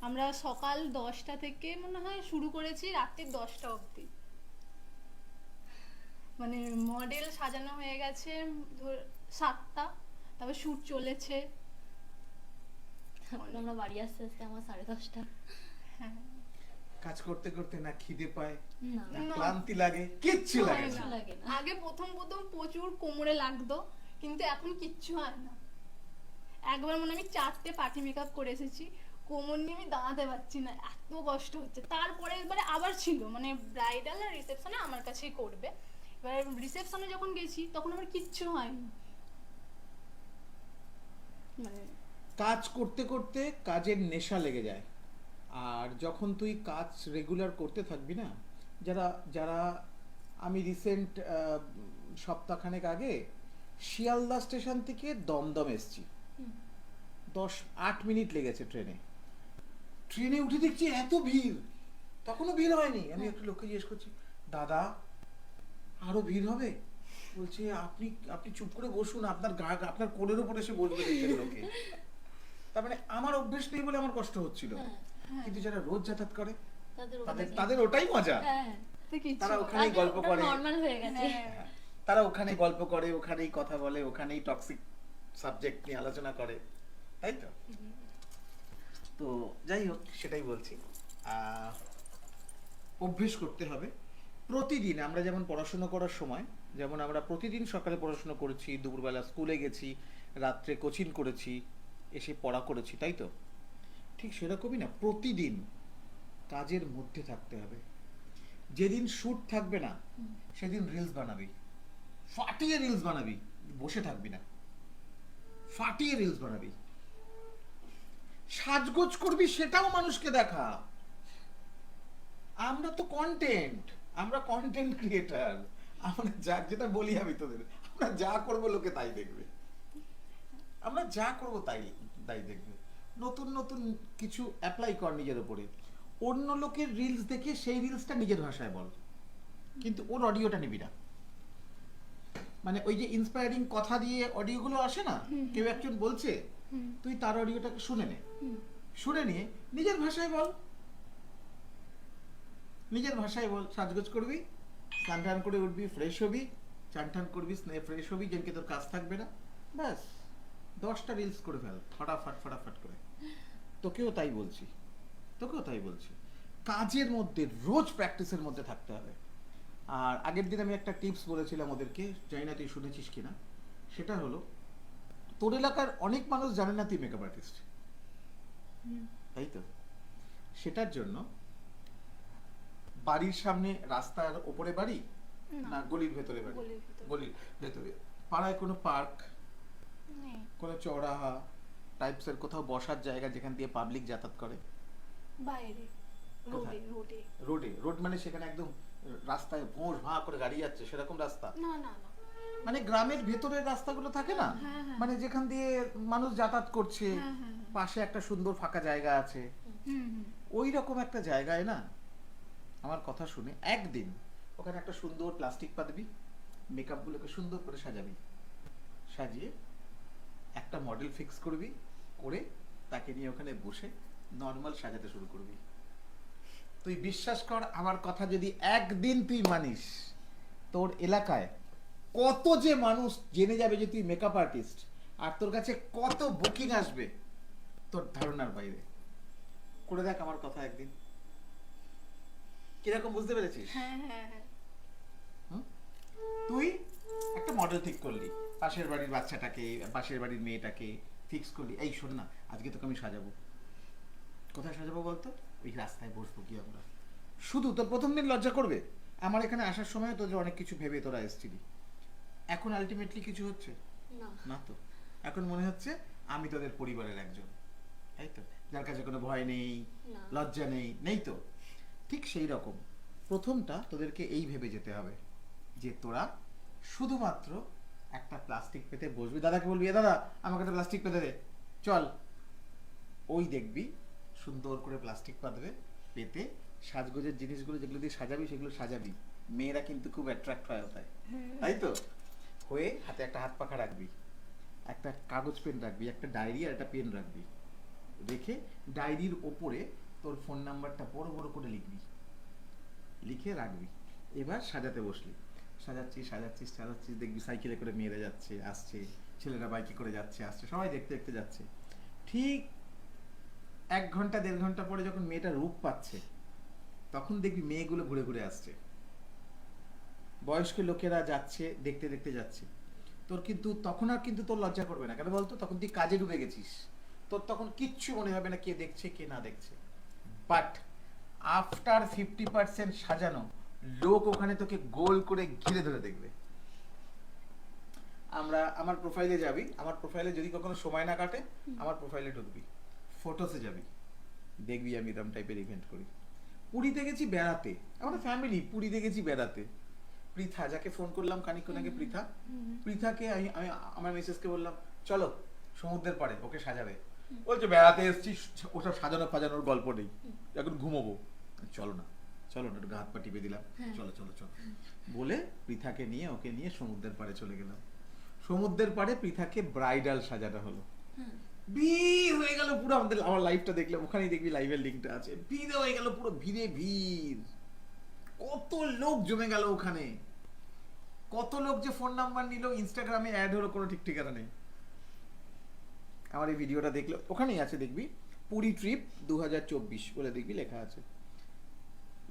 আমরা সকাল 10টা থেকে মনে হয় শুরু করেছি রাত্রি 10টা অবধি। মানে মডেল সাজানো হয়ে গেছে ধর 7টা, তারপর শুট চলেছে। তারপর আমরা বাড়ি আসতে আসতে আমার 10:30। হ্যাঁ, কাজ করতে করতে না খিদে পায়, না না না। ক্লান্তি লাগে, কিচ্ছু লাগে হয় না। না। লাগে না। আগে প্রথম প্রচুর কোমরে লাগতো, কিন্তু এখন কিচ্ছু হয় না। একবার মনে হয় আমি 4টে পার্টি মেকআপ করে এসেছি, কোমর নিয়ে আমি দাঁড়াতে পারছি না, এত কষ্ট হচ্ছে। তারপরে এবারে আবার ছিল মানে ব্রাইডাল আর রিসেপশনে আমার কাছেই করবে। এবার রিসেপশনে যখন গেছি তখন আমার কিচ্ছু হয়নি। মানে কাজ করতে করতে কাজের নেশা লেগে যায়, আর যখন তুই কাজ রেগুলার করতে থাকবি না, যারা যারা আমি রিসেন্ট সপ্তাহখানেক আগে শিয়ালদা স্টেশন থেকে দমদম এসছি, 8 মিনিট লেগেছে ট্রেনে। ট্রেনে উঠে দেখছি এত ভিড়, তখনও ভিড় হয়নি। আমি একটা লোককে জিজ্ঞেস করছি, দাদা আরো ভিড় হবে? বলছে আপনি আপনি চুপ করে বসুন, আপনার কোলের উপর এসে বসবে দেখবেন লোকে। তার মানে আমার অভ্যেস নেই বলে আমার কষ্ট হচ্ছিল, কিন্তু যারা রোজ যাতায়াত করে তাদের ওটাই মজা। হ্যাঁ, তো কিচ্ছু তারা হয় না। ওখানেই গল্প করে, নরমাল হয়ে গেছে। হ্যাঁ। তারা ওখানে গল্প করে, ওখানেই কথা বলে, ওখানেই টক্সিক সাবজেক্ট নিয়ে আলোচনা করে, তাই তো? তো যাই হোক, সেটাই বলছি, অভ্যেস করতে হবে প্রতিদিন। আমরা যেমন পড়াশোনা করার সময়, যেমন আমরা প্রতিদিন সকালে পড়াশোনা করেছি, দুপুরবেলা স্কুলে গেছি, রাত্রে কোচিং করেছি, এসে পড়া করেছি, তাই তো? ঠিক সেরকমই না, প্রতিদিন কাজের মধ্যে থাকতে হবে। যেদিন শুট থাকবে না সেদিন রিলস বানাবি, ফাটিয়ে রিলস বানাবি, বসে থাকবি না, ফাটিয়ে রিলস বানাবি। সাজগোজ করবি, সেটাও মানুষকে দেখা। আমরা তো আমরা কন্টেন্ট ক্রিয়েটার। আমরা যেটা বলি আমি তোদের, আমরা যা করব লোকে তাই দেখবে, আমরা যা করব তাই দেখবে। নতুন নতুন কিছু অ্যাপ্লাই কর নিজের উপরে। অন্য লোকের রিলস দেখে সেই রিলসটা নিজের ভাষায় বল, কিন্তু ওর অডিওটা নিবি না। মানে ওই যে ইন্সপায়ারিং কথা দিয়ে অডিওগুলো আসে না, কেউ একজন বলছে, তুই তার অডিওটাকে শুনে নে, শুনে নিয়ে নিজের ভাষায় বল, নিজের ভাষায় বল। সাজগোজ করবি, স্নান টান করে উঠবি, ফ্রেশ হবি, চান টান করবি, ফ্রেশ হবি, যেদিনকে তোর কাজ থাকবে না, ব্যাস 10টা রিলস করে ফেল, ফটাফট করে। তোকেও তাই বলছি, তোকেও তাই বলছি, কাজের মধ্যে রোজ প্র্যাকটিসের মধ্যে থাকতে হবে। আর আগের দিন আমি একটা টিপস বলেছিলাম ওদেরকে, জানি না তুই শুনেছিস কিনা, সেটা হলো তোর এলাকার অনেক মানুষ জানে না তুই মেকআপ আর্টিস্ট, তাই তো? সেটার জন্য বাড়ির সামনে রাস্তার ওপরে বাড়ি না গলির ভেতরে বাড়ি? গলির ভিতরে। গলির ভেতরে। পাড়ায় কোনো পার্ক, নেই। কোনো চৌরাহা টাইপসের কোথাও বসার জায়গা যেখান দিয়ে পাবলিক যাতায়াত করে? বাইরে কোথায়? রোডে। রোডে? রোড মানে সেখানে একদম রাস্তায় ভোঁস ভাঁ করে গাড়ি যাচ্ছে সেরকম রাস্তা? না না না। মানে গ্রামের ভেতরের রাস্তাগুলো থাকে না, হ্যাঁ, হ্যাঁ। মানে যেখান দিয়ে মানুষ যাতায়াত করছে, হ্যাঁ, হ্যাঁ, হ্যাঁ। পাশে একটা সুন্দর ফাঁকা জায়গা আছে, হুম হুম। ওই রকম একটা জায়গায় না, আমার কথা শুনে একদিন ওখানে একটা সুন্দর প্লাস্টিক পাতবি, মেকআপ গুলোকে সুন্দর করে সাজাবি, সাজিয়ে একটা মডেল ফিক্স করবি, করে তাকে নিয়ে ওখানে বসে নর্মাল সাজাতে শুরু করবি। তুই বিশ্বাস কর, আমার কথা যদি একদিন তুই মানিস, তোর এলাকায় কত যে মানুষ জেনে যাবে যে তুই মেকআপ আর্টিস্ট, আর তোর কাছে কত বুকিং আসবে তোর ধারণার বাইরে। করে দেখ আমার কথা একদিন, কিরকম বুঝতে পেরেছিস? হ্যাঁ হ্যাঁ হ্যাঁ। হুম? তুই একটা মডেল ঠিক করলি, পাশের বাড়ির বাচ্চাটাকে, পাশের বাড়ির মেয়েটাকে ফিক্স করলি, এই শোন না আজকে তোকে আমি সাজাবো। কোথায় সাজাবো বলতো? ওই রাস্তায় বসবো কি আমরা। শুধু তোর প্রথম দিন লজ্জা করবে, আমার এখানে আসার সময় তোদের অনেক কিছু ভেবে তোরা এসেছিলি, এখন আলটিমেটলি কিছু হচ্ছে না না তো? এখন মনে হচ্ছে আমি তোদের পরিবারের একজন, তাই তো, যার কাছে কোনো ভয় নেই, না। লজ্জা নেই, নেই তো? ঠিক সেই রকম প্রথমটা তোদেরকে এই ভেবে যেতে হবে যে তোরা শুধুমাত্র একটা প্লাস্টিক পেতে বসবি, দাদাকে বলবি, এ দাদা আমাকে একটা প্লাস্টিক পেতে দে, চল। ওই দেখবি সুন্দর করে প্লাস্টিক পাতবে, পেতে সাজগোজের জিনিসগুলো যেগুলো দিয়ে সাজাবি সেগুলো সাজাবি। মেয়েরা কিন্তু খুব অ্যাট্রাক্ট হয় ওটায়, তাই তো? হয়ে হাতে একটা হাত পাখা রাখবি, একটা কাগজ পেন রাখবি, একটা ডায়েরি আর একটা পেন রাখবি, রেখে ডায়েরির ওপরে তোর ফোন নাম্বারটা বড় বড় করে লিখবি, লিখে রাখবি। এবার সাজাতে বসলি, সাজাচ্ছিস সাজাচ্ছিস সাজাচ্ছিস, দেখবি সাইকেলে করে মেয়েরা যাচ্ছে আসছে, ছেলেরা বাইকে করে যাচ্ছে আসছে, সবাই দেখতে দেখতে যাচ্ছে। ঠিক 1 ঘন্টা 1.5 ঘন্টা পরে যখন মেয়েটা রূপ পাচ্ছে, তখন দেখবি মেয়েগুলো ঘুরে ঘুরে আসছে, বয়স্ক লোকেরা যাচ্ছে, দেখতে দেখতে যাচ্ছে। তোর কিন্তু তখন আর কিন্তু তোর লজ্জা করবে না, কেন বলতো? তখন তুই কাজে ডুবে গেছিস, তোর তখন কিচ্ছু মনে হবে না কে দেখছে কে না দেখছে। বাট আফটার 50% সাজানো, লোক ওখানে তোকে গোল করে ঘিরে ধরে দেখবে। আমার প্রোফাইলে যাবি, আমার প্রোফাইলে যদি কখনো সময় না কাটে, আমার প্রোফাইলে ঢুকবি, ফটোসে যাবি, দেখবি আমি এরকম টাইপের ইভেন্ট করি। পুরীতে গেছি বেড়াতে, আমরা ফ্যামিলি পুরীতে গেছি বেড়াতে। পৃথা, যাকে ফোন করলাম খানিকক্ষণ আগে, পৃথা, পৃথাকে আমি আমি আমার মিসেসকে বললাম চলো সমুদ্রের পাড়ে, ওকে সাজাবে। বলছে বেড়াতে এসেছি, ওসব সাজানো ফাজানোর গল্প নেই, এখন ঘুমোবো। চলো না চলো না, একটু হাত পা টিপে দিলাম, চলো চলো চলো বলে পৃথাকে নিয়ে ওকে নিয়ে সমুদ্রের পাড়ে চলে গেলাম। সমুদ্রের পাড়ে পৃথাকে ব্রাইডাল সাজানো হলো, ভিড় হয়ে গেল পুরো। আমার লাইভটা দেখলে ওখানেই দেখবি, লাইভের লিঙ্কটা আছে, ভিড় হয়ে গেল পুরো, ভিড়ে ভিড়, কত লোক জমে গেল ওখানে, কত লোক যে ফোন নাম্বার নিল, ইনস্টাগ্রামে অ্যাড হলো, কোনো ঠিক ঠিকানা নেই। আমার এই ভিডিওটা দেখলে ওখানেই আছে, দেখবি পুরী ট্রিপ 2024 বলে দেখবি লেখা আছে।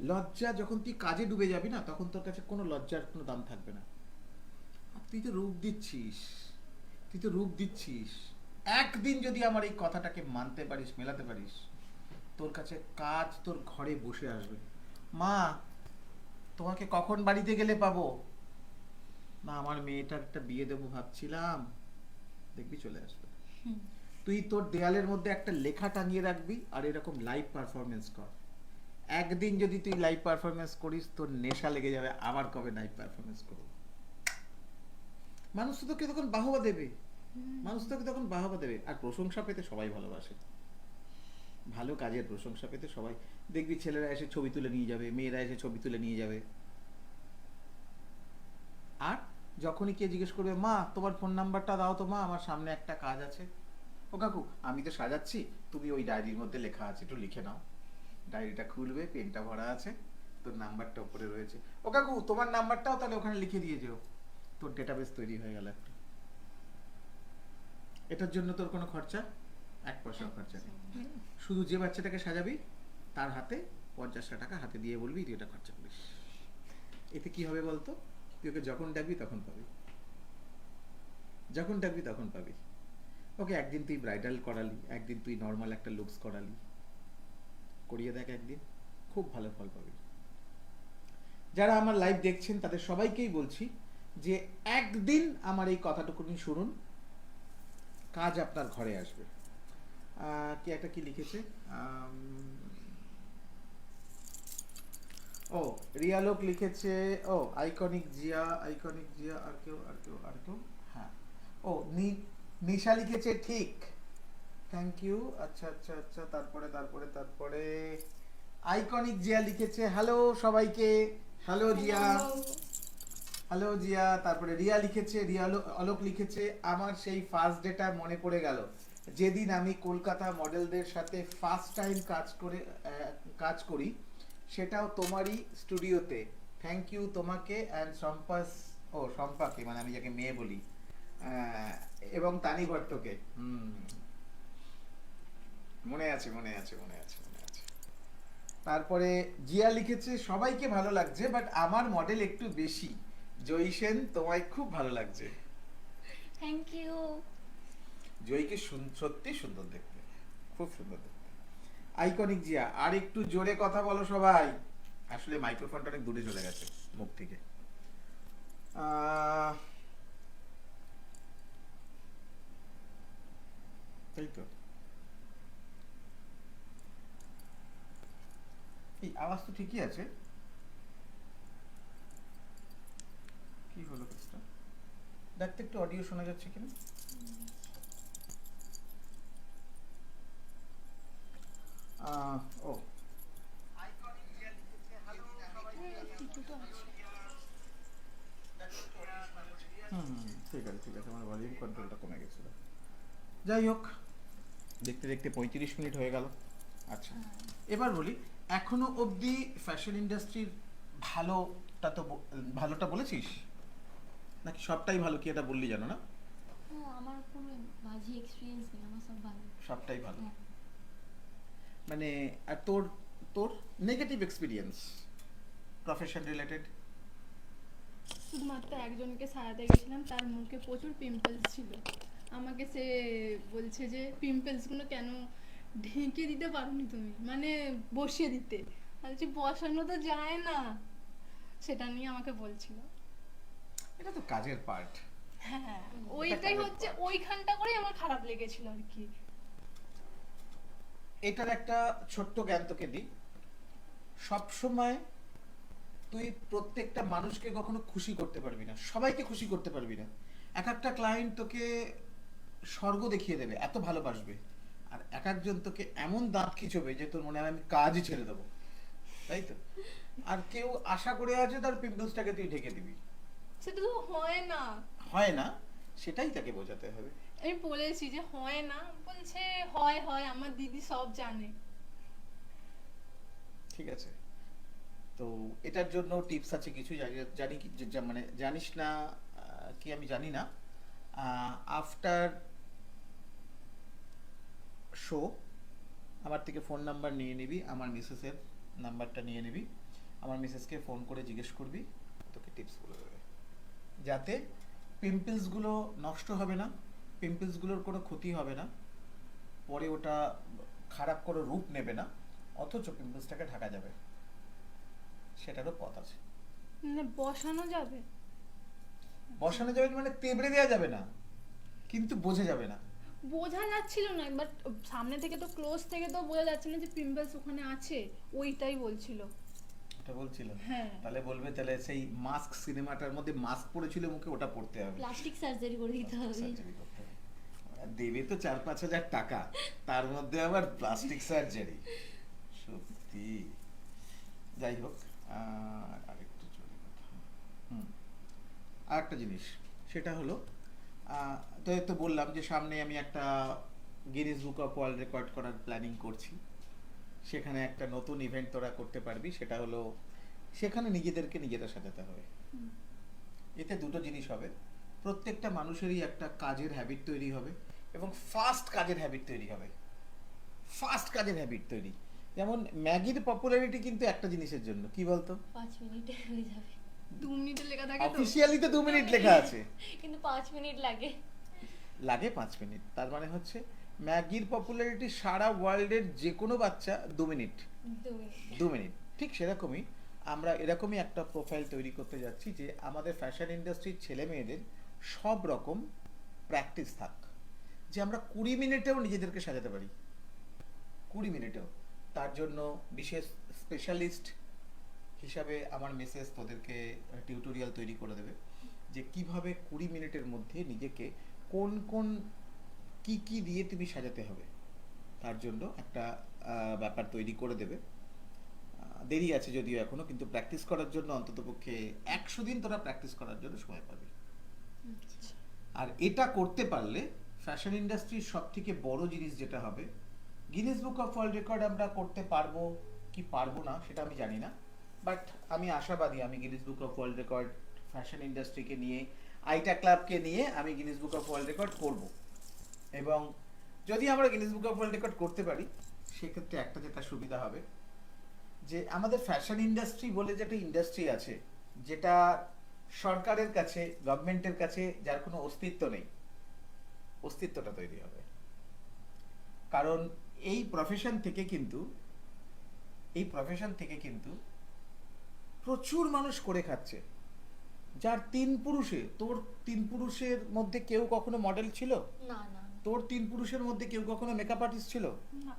লজ্জা, যখন তুই কাজে ডুবে যাবি না, তখন তোর কাছে কোনো লজ্জার কোনো দাম থাকবে না। আর তুই তো রূপ দিচ্ছিস, তুই তো রূপ দিচ্ছিস। একদিন যদি আমার এই কথাটাকে মানতে পারিস, মেলাতে পারিস, তোর কাছে কাজ তোর ঘরে বসে আসবে। মা তোমাকে কখন বাড়িতে গেলে পাবো? না আমার মেয়েটার একটা বিয়ে দেবো ভাবছিলাম, দেখবি চলে আসবে। তুই তোর দেয়ালের মধ্যে একটা লেখা টাঙিয়ে রাখবি, আর এরকম লাইভ পারফরমেন্স কর। একদিন যদি তুই লাইভ পারফরমেন্স করিস, তোর নেশা লেগে যাবে আবার কবে লাইভ পারফরমেন্স করবো। মানুষ তো তোকে তখন বাহবা দেবে, মানুষ তোকে তখন বাহবা দেবে। আর প্রশংসা পেতে সবাই ভালোবাসে, ভালো কাজের প্রশংসা পেতে সবাই। দেখবি ছেলেরা এসে ছবি তুলে নিয়ে যাবে, মেয়েরা এসে ছবি তুলে নিয়ে যাবে। আর যখনই কে জিজ্ঞেস করবে, মা তোমার ফোন নাম্বারটা দাও তো মা, আমার সামনে একটা কাজ আছে। ও কাকু আমি তো সাজাচ্ছি, তুমি ওই ডায়েরির মধ্যে লেখা আছে একটু লিখে নাও। ডায়েরিটা খুলবে, পেনটা ভরা আছে, তোর নাম্বারটা উপরে রয়েছে। ও কাকু তোমার নাম্বারটাও তাহলে ওখানে লিখে দিয়ে যেও। তোর ডেটাবেস তৈরি হয়ে গেল একটা। এটার জন্য তোর কোনো খরচা এক পয়সাও খরচা নেই। শুধু যে বাচ্চাটাকে সাজাবি তার হাতে 50টা টাকা হাতে দিয়ে বলবি তুই এটা খরচা করিস। এতে কি হবে বলতো, তুই ওকে যখন ডাকবি তখন পাবি, যখন ডাকবি তখন পাবি। ওকে একদিন তুই ব্রাইডাল করালি, একদিন তুই নর্মাল একটা লুকস করালি, করিয়ে দেখ একদিন, খুব ভালো ফল পাবি। যারা আমার লাইভ দেখছেন তাদের সবাইকেই বলছি যে একদিন আমার এই কথাটুকুনি শুনুন, কাজ আপনার ঘরে আসবে। কি একটা কি লিখেছে, ও রিয়ালোক লিখেছে, ও আইকনিক জিয়া, আইকনিক জিয়া, আর কেউ আর কেউ আর কেউ, হ্যাঁ ও নিশা লিখেছে ঠিক, থ্যাংক ইউ। আচ্ছা আচ্ছা আচ্ছা, তারপরে তারপরে তারপরে আইকনিক জিয়া লিখেছে হ্যালো সবাইকে, হ্যালো জিয়া, হ্যালো জিয়া। তারপরে রিয়া লিখেছে, রিয়া অলোক লিখেছে আমার সেই ফার্স্ট ডেটা মনে পড়ে গেল, যেদিন আমি কলকাতা মডেলদের সাথে ফার্স্ট টাইম কাজ করি, সেটাও তোমারই স্টুডিওতে। থ্যাংক ইউ তোমাকে অ্যান্ড সম্পাস, ও সম্পাকে মানে আমি যাকে মেয়ে বলি, এবং তানি ভট্টকে। মনে আছে মনে আছে মনে আছে মনে আছে। তারপরে জিয়া লিখেছে সবাইকে ভালো লাগছে বাট আমার মডেল একটু বেশি, জয়ী সেন তোমায় খুব ভালো লাগছে। Thank you. জয়ীকে সত্যি সুন্দর দেখতে, খুব সুন্দর দেখতে। আইকনিক জিয়া আর একটু জোরে কথা বলো সবাই, আসলে মাইক্রোফোনটা অনেক দূরে চলে গেছে মুখ থেকে। তাই তো, এই আওয়াজ তো ঠিকই আছে, কি হলো কেসটা দেখতে, একটু অডিও শোনা যাচ্ছে কিনা। ও ঠিক আছে ঠিক আছে, আমার ভলিউম কন্ট্রোলটা কমে গেছিল। যাই হোক, দেখতে দেখতে 35 মিনিট হয়ে গেল। আচ্ছা এবার বলি, এখনো অবধি ফ্যাশন ইন্ডাস্ট্রির ভালোটা বলেছিস নাকি সবটাই ভালো, কি এটা বললি জানো না? হ্যাঁ, আমার কোনো বাজে এক্সপিরিয়েন্স নেই, আমার সব ভালো। সবটাই ভালো হ্যাঁ। মানে, আর তোর তোর নেগেটিভ এক্সপিরিয়েন্স প্রফেশন রিলেটেড? শুধুমাত্র একজনকে সারাতে গেছিলাম, তার মুখে প্রচুর পিম্পলস ছিল। আমাকে সে বলছে যে পিম্পলসগুলো কেন ঢেকে দিতে পারোনি তুমি, মানে বসিয়ে দিতে। আমি বলছি বসানো তো যায় না, সেটা নিয়ে আমাকে বলছিল। এটা তো কাজের পার্ট। হ্যাঁ, ওইটাই হচ্ছে, ওইখানটা করেই আমার খারাপ লেগেছিল আর কি। এটার একটা ছোট্ট জ্ঞান তোকে দিই, সবসময় তুই প্রত্যেকটা মানুষকে কখনো খুশি করতে পারবি না, সবাইকে খুশি করতে পারবি না। এক একটা ক্লায়েন্ট তোকে স্বর্গ দেখিয়ে দেবে, এত ভালোবাসবে, আর এক একজন তোকে এমন দাঁত খিচবে যে তোর মনে হয় আমি কাজই ছেড়ে দেবো, তাই তো? আর কেউ আশা করে আছে তার পিম্পলসটাকে তুই ঢেকে দিবি, সেটা তো হয় না। হয় না, সেটাই তাকে বোঝাতে হবে। আমি বলেছি যে হয় না, বলছে হয় হয়, আমার দিদি সব জানে। ঠিক আছে, তো এটার জন্য টিপস আছে কিছু, জানি কি মানে জানিস না কি আমি জানি না। আফটার শো আমার থেকে ফোন নাম্বার নিয়ে নিবি, আমার মিসেসের নাম্বারটা নিয়ে নিবি, আমার মিসেসকে ফোন করে জিজ্ঞেস করবি, তোকে টিপস বলে দেবে, যাতে পিম্পলসগুলো নষ্ট হবে না, পিম্পলসগুলোর কোনো ক্ষতি হবে না, পরে ওটা খারাপ কোনো রূপ নেবে না, অথচ পিম্পলসটাকে ঢাকা যাবে, সেটারও পথ আছে। মানে বসানো যাবে? বসানো যাবে মানে তেবড়ে দেওয়া যাবে না, কিন্তু বোঝা যাবে না। বোঝা যাচ্ছিল না, বাট সামনে থেকে তো, ক্লোজ থেকে তো বোঝা যাচ্ছে না যে পিম্পলস ওখানে আছে, ওইটাই বলছিল। ওটা বলছিল? হ্যাঁ। তাহলে বলবে তাহলে সেই মাস্ক সিনেমাটার মধ্যে মাস্ক পরেছিল মুখে, ওটা পড়তে হবে, প্লাস্টিক সার্জারি করে দিতে হবে। সার্জারি করতে হবে। আর দেবে তো 4-5 হাজার টাকা, তার মধ্যে আবার প্লাস্টিক সার্জারি, সত্যি। যাই হোক, আরেকটু চলে কথা। আরেকটা জিনিস, সেটা হলো তো বললাম যে সামনে আমি একটা Guinness book of world record করার প্ল্যানিং করছি, সেখানে একটা নতুন ইভেন্ট তোরা করতে পারবি, সেটা হলো সেখানে নিজেদেরকে নিজেরা সাজাতে হবে। এতে দুটো জিনিস হবে, প্রত্যেকটা মানুষেরই একটা কাজের হ্যাবিট তৈরি হবে, এবং ফাস্ট কাজের হ্যাবিট তৈরি হবে, ফাস্ট কাজের হ্যাবিট তৈরি। যেমন ম্যাগির পপুলারিটি কিন্তু একটা জিনিসের জন্য, কি বলতো? 5 মিনিটে হয়ে যাবে। 2 মিনিটে লেখা থাকে তো। অফিসিয়ালি তো 2 মিনিট লেখা আছে, কিন্তু 5 মিনিট লাগে। লাগে 5 মিনিট। তার মানে হচ্ছে ম্যাগির পপুলারিটি সারা ওয়ার্ল্ডের যে কোনো বাচ্চা 2 মিনিট, 2 মিনিট। 2 মিনিট। ঠিক সেরকমই আমরা এরকমই একটা প্রোফাইল তৈরি করতে যাচ্ছি যে আমাদের ফ্যাশন ইন্ডাস্ট্রির ছেলে মেয়েদের সব রকম প্র্যাকটিস থাক, যে আমরা 20 মিনিটেও নিজেদেরকে সাজাতে পারি, 20 মিনিটেও। তার জন্য বিশেষ স্পেশালিস্ট হিসাবে আমার মেসেজ তোদেরকে টিউটোরিয়াল তৈরি করে দেবে যে কিভাবে 20 মিনিটের মধ্যে নিজেকে কোন কোন কি কি দিয়ে তুমি সাজাতে হবে, তার জন্য একটা ব্যাপার তৈরি করে দেবে। দেরি আছে যদিও এখনো, কিন্তু প্র্যাকটিস করার জন্য অন্ততপক্ষে 100 দিন তোরা প্র্যাকটিস করার জন্য সময় পাবি। আচ্ছা। আর এটা করতে পারলে ফ্যাশন ইন্ডাস্ট্রির সব থেকে বড় জিনিস যেটা হবে, Guinness book of world record আমরা করতে পারবো কি পারবো না সেটা আমি জানি না, বাট আমি আশাবাদী আমি Guinness book of world record fashion ইন্ডাস্ট্রিকে নিয়ে, আইটা ক্লাবকে নিয়ে আমি Guinness book of world record করব। এবং যদি আমরা Guinness book of world record করতে পারি সেক্ষেত্রে একটা যেটা সুবিধা হবে, যে আমাদের ফ্যাশন ইন্ডাস্ট্রি বলে যেটা ইন্ডাস্ট্রি আছে, যেটা সরকারের কাছে, গভর্নমেন্টের কাছে যার কোনো অস্তিত্ব নেই, অস্তিত্বটা তৈরি হবে। কারণ এই প্রফেশন থেকে কিন্তু প্রচুর মানুষ করে খাচ্ছে, যার 3 পুরুষে, তোর 3 পুরুষের মধ্যে কেউ কখনো মডেল ছিল? না না। তোর 3 পুরুষের মধ্যে কেউ কখনো মেকআপ আর্টিস্ট ছিল? না।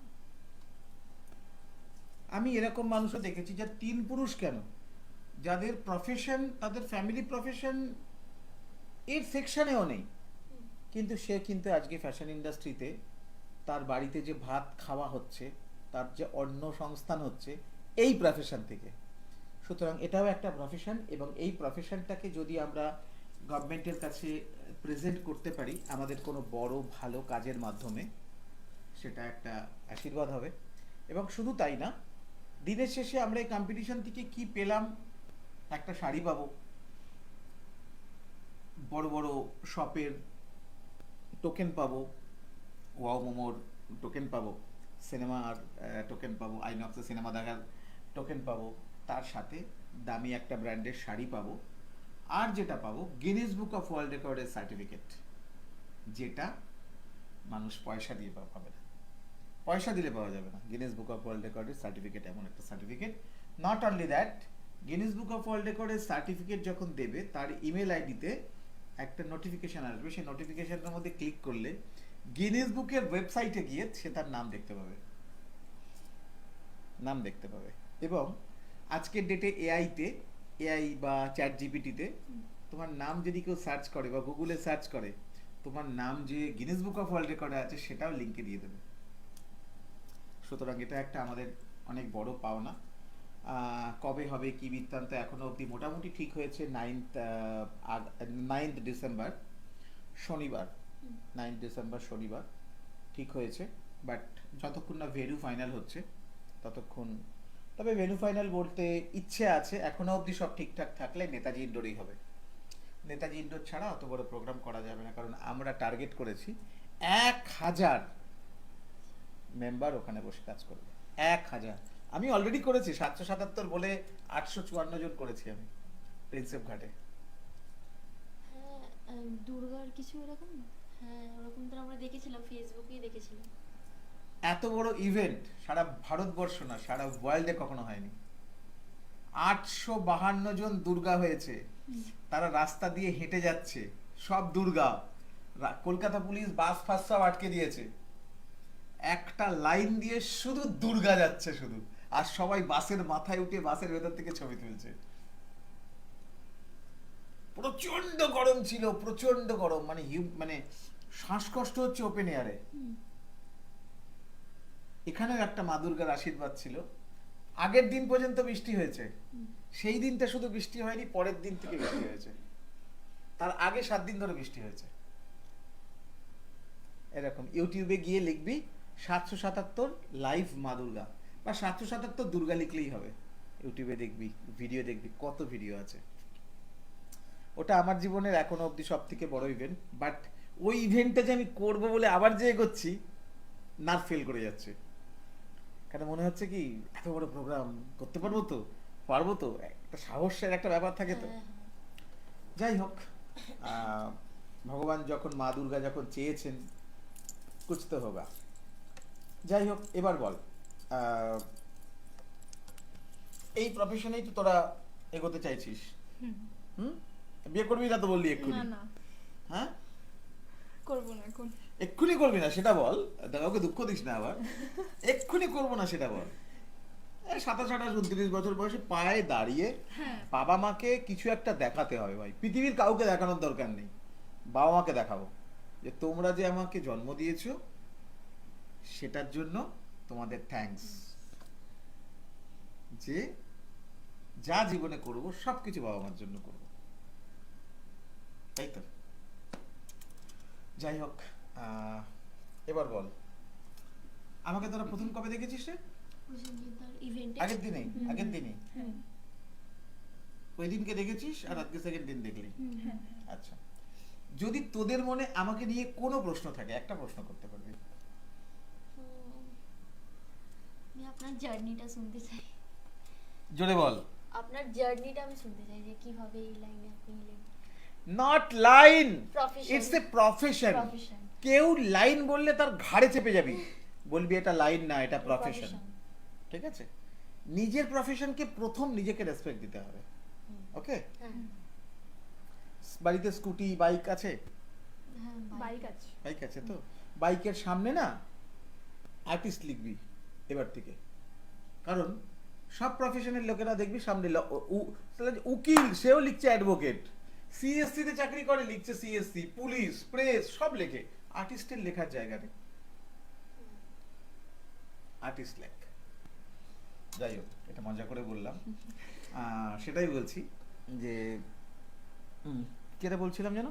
আমি এরকম মানুষও দেখেছি যার 3 পুরুষ কেন, যাদের প্রফেশন, তাদের ফ্যামিলি প্রফেশন এর সেকশনেও নেই, কিন্তু সে কিন্তু আজকে ফ্যাশন ইন্ডাস্ট্রিতে তার বাড়িতে যে ভাত খাওয়া হচ্ছে, তার যে অন্ন সংস্থান হচ্ছে এই প্রফেশন থেকে। সুতরাং এটাও একটা প্রফেশন, এবং এই প্রফেশনটাকে যদি আমরা গভর্নমেন্টের কাছে প্রেজেন্ট করতে পারি আমাদের কোনো বড় ভালো কাজের মাধ্যমে, সেটা একটা আশীর্বাদ হবে। এবং শুধু তাই না, দিনের শেষে আমরা এই কম্পিটিশন থেকে কি পেলাম? একটা শাড়ি পাবো, বড় বড় শপের টোকেন পাবো, ওয়াও মোমোর টোকেন পাবো, সিনেমার টোকেন পাবো, আইনক্সে সিনেমা দেখার টোকেন পাবো, তার সাথে দামি একটা ব্র্যান্ডের শাড়ি পাবো, আর যেটা পাবো গিনেস বুক অফ ওয়ার্ল্ড রেকর্ডের সার্টিফিকেট, যেটা মানুষ পয়সা দিয়ে পাবে না, পয়সা দিলে পাওয়া যাবে না। গিনেস বুক অফ ওয়ার্ল্ড রেকর্ডের সার্টিফিকেট এমন একটা certificate, not only that, Guinness book of world রেকর্ডের সার্টিফিকেট যখন দেবে তার ইমেল আইডিতে একটা নোটিফিকেশন আসবে, সেই নোটিফিকেশনের মধ্যে ক্লিক করলে গিনেস বুকের ওয়েবসাইটে গিয়ে সে তার নাম দেখতে পাবে, নাম দেখতে পাবে। এবং আজকের ডেটে এআই বা চ্যাট জিপিটিতে তোমার নাম যদি কেউ সার্চ করে বা গুগলে সার্চ করে, তোমার নাম যে গিনেস বুক অফ ওয়ার্ল্ড রেকর্ডে আছে সেটাও লিঙ্কে দিয়ে দেবে। সুতরাং এটা একটা আমাদের অনেক বড় পাওনা। কবে হবে কি বৃত্তান্ত এখনো অবধি মোটামুটি ঠিক হয়েছে, 9th ডিসেম্বর শনিবার, 9th ডিসেম্বর শনিবার ঠিক হয়েছে। বাট যতক্ষণ না ভেন্যু ফাইনাল হচ্ছে ততক্ষণ, তবে ভেন্যু ফাইনাল বলতে ইচ্ছে আছে, এখনো অবধি সব ঠিকঠাক থাকলে নেতাজি ইন্ডোরেই হবে। নেতাজি ইন্ডোর ছাড়া অত বড় প্রোগ্রাম করা যাবে না, কারণ আমরা টার্গেট করেছি 1000 মেম্বার ওখানে বসে কাজ করবে। 1000 আমি অলরেডি করেছি, 777 বলে 854 জন করেছি আমি প্রিন্সেপ ঘাটে। হ্যাঁ, দুর্গার কিছু এরকম, হ্যাঁ ওরকম তো আমরা দেখেছিলাম, ফেসবুকেই দেখেছিলাম। এত বড় ইভেন্ট সারা ভারতবর্ষ না, সারা ওয়ার্ল্ডে কখনো হয়নি। 852 জন দুর্গা হয়েছে, তারা রাস্তা দিয়ে হেঁটে যাচ্ছে, সব দুর্গা। কলকাতা পুলিশ বাস ফাস সব আটকে দিয়েছে, একটা লাইন দিয়ে শুধু দুর্গা যাচ্ছে শুধু, আর সবাই বাসের মাথায় উঠে বাসের ভেতর থেকে ছবি তুলছে। প্রচন্ড গরম ছিল, প্রচন্ড গরম, মানে শ্বাসকষ্ট হচ্ছে ওপেন এয়ারে। এখানেও একটা মা দুর্গার আশীর্বাদ ছিল। আগের দিন পর্যন্ত বৃষ্টি হয়েছে, সেই দিনটা শুধু বৃষ্টি হয়নি, পরের দিন থেকে বৃষ্টি হয়েছে, তার আগে 7 দিন ধরে বৃষ্টি হয়েছে। এরকম ইউটিউবে গিয়ে লিখবি 777 লাইভ মা দুর্গা, বা 777 দুর্গা লিখলেই হবে, ইউটিউবে দেখবি, ভিডিও দেখবি, কত ভিডিও আছে। ওটা আমার জীবনের এখনো অবধি সব থেকে বড় ইভেন্ট। বাট ওই ইভেন্টটা যে আমি করব বলে আবার যে এগোচ্ছি, নার্ভ ফেল করে যাচ্ছে। কেন মনে হচ্ছে কি এত বড় প্রোগ্রাম করতে পারবো তো, একটা সাহসের একটা ব্যাপার থাকে তো। হ্যাঁ, যাই হোক, ভগবান যখন, মা দুর্গা যখন চেয়েছেন, কুছ তো হোগা। যাই হোক, এবার বল, আহ, এই প্রফেশনেই তো তোরা এগোতে চাইছিস, হুম। হুম? বিয়ে করবি না তো বললি এক্ষুনি? না না, হ্যাঁ, করবো না এখন। এক্ষুনি করবি না সেটা বল, ওকে দুঃখ দিস না আবার। এক্ষুনি করবো না সেটা বল। 27-28-29 বছর বয়সে পায়ে দাঁড়িয়ে হ্যাঁ। বাবা মাকে কিছু একটা দেখাতে হবে ভাই। পৃথিবীর কাউকে দেখানোর দরকার নেই, বাবা মাকে দেখাবো যে তোমরা যে আমাকে জন্ম দিয়েছো, সেটার জন্য তোমাদের থ্যাঙ্কস। যে যা জীবনে করব সবকিছু বাবা মার জন্য করব, তাই তো? যাই হোক, এবার বল, আমাকে তোরা প্রথম কবে দেখেছিস রে? প্রসেনজিৎদার ইভেন্টে আগের দিনই হ্যাঁ। ওই দিনকে দেখেছিস আর আজকে সেকেন্ড দিন দেখলি? হ্যাঁ। আচ্ছা, যদি তোদের মনে আমাকে নিয়ে কোনো প্রশ্ন থাকে, একটা প্রশ্ন করতে পারবি। আমি আপনার জার্নিটা শুনতে চাই। জোরে বল। আপনার জার্নিটা আমি শুনতে চাই, যে কিভাবে এই লাইনে আপনি এলেন। Not line, Profession. It's a profession. Profession. কেউ লাইন বললে তার ঘাড়ে চেপে যাবি, বলবি এটা লাইন না, এটা প্রফেশন। Profession. ঠিক আছে? নিজের প্রফেশনকে প্রথম নিজেকে রেসপেক্ট দিতে হবে। ওকে? হ্যাঁ, বাড়িতে স্কুটি বাইক আছে? হ্যাঁ, বাইক আছে। বাইক আছে তো, বাইকের সামনে না আর্টিস্ট লিখবি এবার থেকে। কারণ সব প্রফেশনের লোকেরা দেখবি সামনে উকিল, সেও লিখছে অ্যাডভোকেট, সিএসসি তে চাকরি করে লিখছে সিএসসি, পুলিশ, প্রেস সব লেখে। আর্টিস্টের লেখার জায়গা নেই, আর্টিস্ট লেখ। যাই হোক, এটা মজা করে বললাম। সেটাই বলছি যে কেটা বলছিলাম যেন?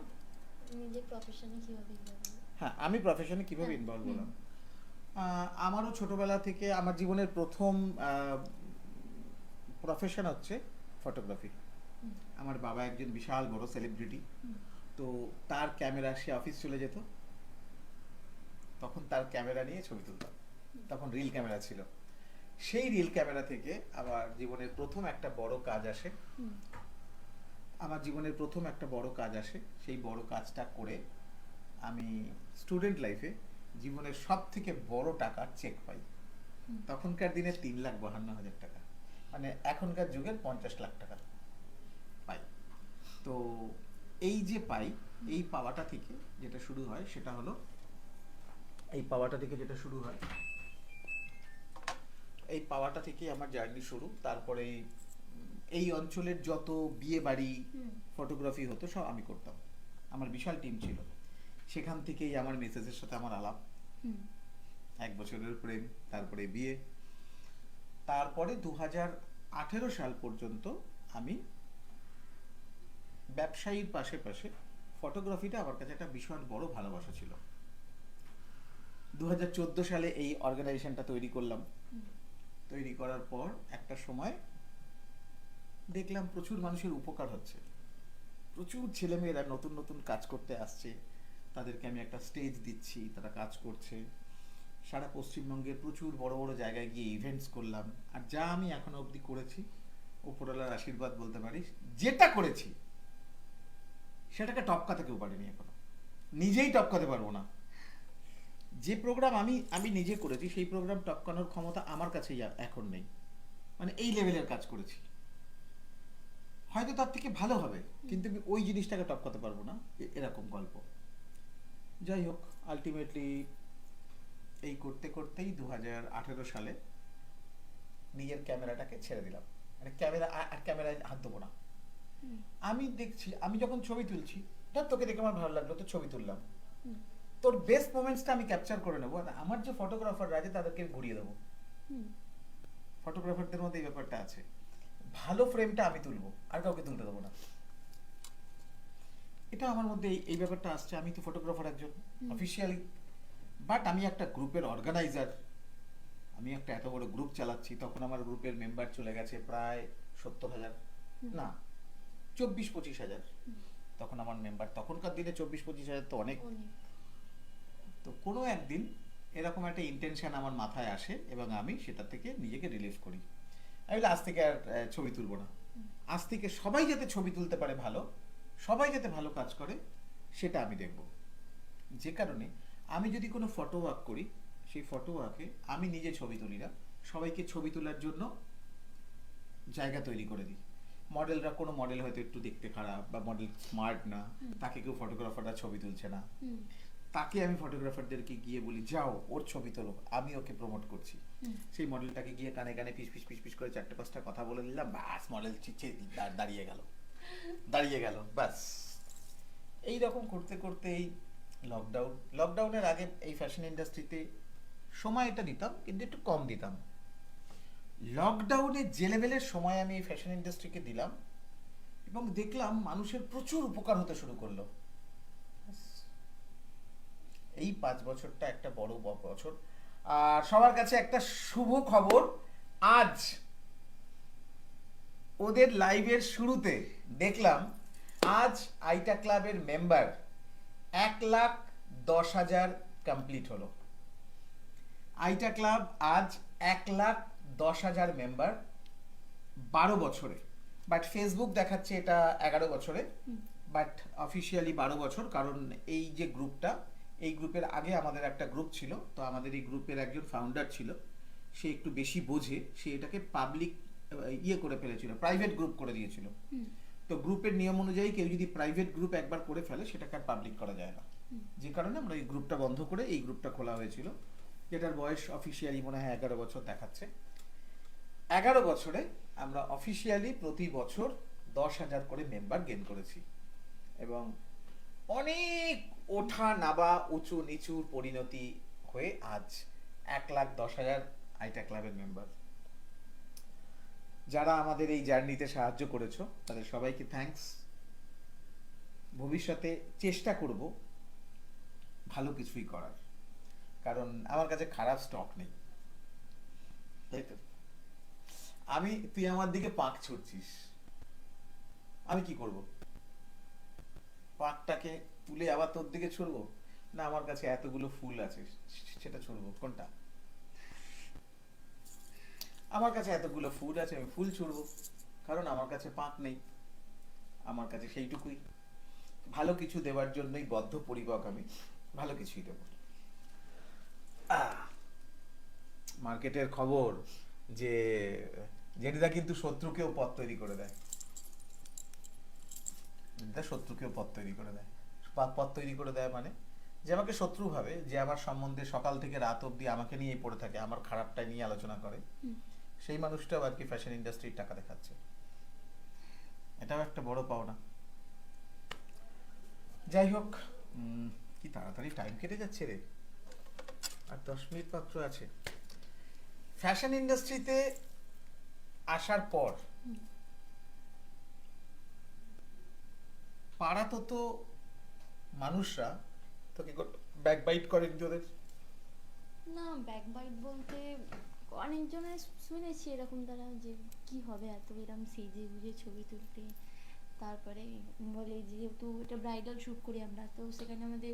নিজের প্রফেশনে কিভাবে এগোবেন। হ্যাঁ, আমি প্রফেশনে কিভাবে হ্যাঁ, ইনভলভ হলাম। আমারও ছোটবেলা থেকে আমার জীবনের প্রথম প্রফেশন হচ্ছে ফটোগ্রাফি। আমার বাবা একজন বিশাল বড় সেলিব্রিটি, তো তার ক্যামেরা, সে অফিস চলে যেত, তখন তার ক্যামেরা নিয়ে ছবি তুলতাম। তখন রিল ক্যামেরা ছিল। সেই রিল ক্যামেরা থেকে আমার জীবনের প্রথম একটা বড় কাজ আসে। সেই বড় কাজটা করে আমি স্টুডেন্ট লাইফে জীবনের সব থেকে বড় টাকার চেক পাই। তখনকার দিনে 3,52,000 টাকা, মানে এখনকার যুগের 50 লাখ টাকা পাই। তো এই যে পাই, এই পাওয়াটা থেকে যেটা শুরু হয় সেটা হলো, এই পাওয়াটা থেকে আমার জার্নি শুরু। তারপরে এই অঞ্চলের যত বিয়ে বাড়ি ফটোগ্রাফি হতো সব আমি করতাম। আমার বিশাল টিম ছিল। সেখান থেকেই আমার মেসেজের সাথে আমার আলাপ, 1 বছরের প্রেম, তারপরে বিয়ে। তারপরে 2018 সাল পর্যন্ত আমি ব্যবসায়ীর পাশে ফটোগ্রাফিটা আমার কাছে একটা ভীষণ বড় ভালোবাসা ছিল। 2014 সালে এই অর্গানাইজেশনটা তৈরি করলাম। তৈরি করার পর একটা সময় দেখলাম প্রচুর মানুষের উপকার হচ্ছে, প্রচুর ছেলেমেয়েরা নতুন নতুন কাজ করতে আসছে, তাদেরকে আমি একটা স্টেজ দিচ্ছি, তারা কাজ করছে। সারা পশ্চিমবঙ্গের প্রচুর বড় বড় জায়গায় গিয়ে ইভেন্টস করলাম। আর যা আমি এখনো অবধি করেছি, উপরওয়ালার আশীর্বাদ বলতে পারিস, যেটা করেছি সেটাকে টপকাতে কেউ পারেনি এখনো, নিজেই টপকাতে পারবো না। যে প্রোগ্রাম আমি নিজে করেছি, সেই প্রোগ্রাম টপকানোর ক্ষমতা আমার কাছেই এখন নেই। মানে এই লেভেলের কাজ করেছি, হয়তো তার থেকে ভালো হবে, কিন্তু আমি ওই জিনিসটাকে টপকাতে পারবো না, এরকম গল্প। যাই হোক, আলটিমেটলি এই করতে করতেই 2018 সালে নিজের ক্যামেরাটাকে ছেড়ে দিলাম। মানে ক্যামেরায় হাত দেবো না। আমি দেখছি, আমি যখন ছবি তুলছি, ধর তোকে দেখে আমার ভালো লাগলো, তো ছবি তুললাম, তোর বেস্ট মোমেন্টসটা আমি ক্যাপচার করে নেবো। আর আমার যে ফটোগ্রাফাররা আছে তাদেরকে ঘুরিয়ে দেবো। ফটোগ্রাফারদের মধ্যে এই ব্যাপারটা আছে, ভালো ফ্রেমটা আমি তুলবো, আর কাউকে তুলতে দেবো না। এটা আমার মধ্যে এই ব্যাপারটা আসছে। আমি তো ফটোগ্রাফার একজন অফিসিয়ালি, বাট আমি একটা গ্রুপের অর্গানাইজার। আমি একটা এত বড় গ্রুপ চালাচ্ছি। তখন আমার গ্রুপের মেম্বার চলে গেছে প্রায় 70,000, না 24-25,000। তখন আমার মেম্বার, তখনকার দিনে 24-25 হাজার তো অনেক। অনেক। তো কোনো একদিন এরকম একটা ইন্টেনশন আমার মাথায় আসে এবং আমি সেটা থেকে নিজেকে রিলিভ করি। আমি বলি, আজ থেকে আর ছবি তুলবো না। আজ থেকে সবাই যাতে ছবি তুলতে পারে ভালো, সবাই যাতে ভালো কাজ করে, সেটা আমি দেখব। যে কারণে আমি যদি কোনো ফটো ওয়ার্ক করি, সেই ফটো ওয়ার্কে আমি নিজে ছবি তুলি না, সবাইকে ছবি তোলার জন্য জায়গা তৈরি করে দিই। মডেলরা, কোনো মডেল হয়তো একটু দেখতে খারাপ বা মডেল স্মার্ট না, তাকে কেউ ফটোগ্রাফাররা ছবি তুলছে না, হুম। তাকে আমি ফটোগ্রাফারদেরকে গিয়ে বলি, যাও ওর ছবি তোলো, আমি ওকে প্রমোট করছি। সেই মডেলটাকে গিয়ে কানে কানে পিস পিস পিস পিস করে 4-5টা কথা বলে দিলাম, বাস মডেল চিচ্ছে দাঁড়িয়ে গেল বাস। এই রকম করতে করতে এই লকডাউনের আগে এই ফ্যাশন ইন্ডাস্ট্রিতে সময় এটা দিতাম, কিন্তু একটু কম দিতাম। লকডাউনে যে লেভেলের সময় আমি এই ফ্যাশন ইন্ডাস্ট্রিকে দিলাম এবং দেখলাম মানুষের প্রচুর উপকার হতে শুরু করলো। এই 5 বছরটা একটা বড় বছর। আর সবার কাছে একটা শুভ খবর, আজ ওদের লাইভের শুরুতে দেখলাম আজ আইটা ক্লাবের মেম্বার 1,10,000 কমপ্লিট হলো। আইটা ক্লাব আজ 1,10,000 মেম্বার 12 বছরে। বাট ফেসবুক দেখাচ্ছে এটা 11 বছরে, বাট অফিসিয়ালি 12 বছর। কারণ এই যে গ্রুপটা, এই গ্রুপের আগে আমাদের একটা গ্রুপ ছিল, তো আমাদের এই গ্রুপের একজন ফাউন্ডার ছিল, সে একটু বেশি বোঝে, সে এটাকে পাবলিক করে ফেলেছিল, প্রাইভেট গ্রুপ করে দিয়েছিল। তো গ্রুপের নিয়ম অনুযায়ী কেউ যদি প্রাইভেট গ্রুপ একবার করে ফেলে, সেটাকে আর পাবলিক করা যায় না। যে কারণে আমরা এই গ্রুপটা বন্ধ করে এই গ্রুপটা খোলা হয়েছিল, যেটার বয়স অফিসিয়ালি মনে হয় 11 বছর দেখাচ্ছে। 11 বছরে আমরা অফিসিয়ালি প্রতি বছর 10,000 করে মেম্বার গেইন করেছি এবং অনেক ওঠা নাবা, উঁচু নিচুর পরিণতি হয়ে আজ 1,10,000 আইটা ক্লাবের মেম্বার। যারা আমাদের এই জার্নিতে সাহায্য করেছো তাদের সবাইকে থ্যাঙ্কস। ভবিষ্যতে চেষ্টা করব ভালো কিছুই করার, কারণ আমার কাছে খারাপ স্টক নেই। তুই আমার দিকে পাক ছুটছিস, আমি কি করব? পাকটাকে তুলে আবার তোর দিকে ছুড়বো? না, আমার কাছে এতগুলো ফুল আছে, সেটা ছুড়বো কোনটা? আমার কাছে এতগুলো ফুল আছে, আমি ফুল ছুড়বো, কারণ আমার কাছে পাক নেই। আমার কাছে সেইটুকুই। ভালো কিছু দেওয়ার জন্যই বদ্ধপরিকর, আমি ভালো কিছুই দেব। মার্কেটের খবর যে জেনিদা কিন্তু শত্রুকেও পথ তৈরি করে দেয়। শত্রুকেও পথ তৈরি করে দেয়। পথ তৈরি করে দেয় মানে যে আমাকে শত্রু ভাবে, যে আমার সম্বন্ধে সকাল থেকে রাত অবধি আমাকে নিয়েই পড়ে থাকে, আমার খারাপটা নিয়ে আলোচনা করে, সেই মানুষটাও আর কি ফ্যাশন ইন্ডাস্ট্রির টাকা দেখাচ্ছে। এটাও একটা বড় পাওনা। যাই হোক, কি তাড়াতাড়ি টাইম কেটে যাচ্ছে রে, আর 10 মিনিট মাত্র আছে। ফ্যাশন ইন্ডাস্ট্রিতে আসার পর পাড়াতো তো মানুষরা তোকে ব্যাকবাইট করেনি তোদের? না, ব্যাকবাইট বলতে অনেকজনের শুনেছি এরকম তারা, যে কি হবে এত এরকম সেজে গুজে ছবি তুলতে। তারপরে বলে যেহেতু এটা ব্রাইডাল শুট করি আমরা, তো সেখানে আমাদের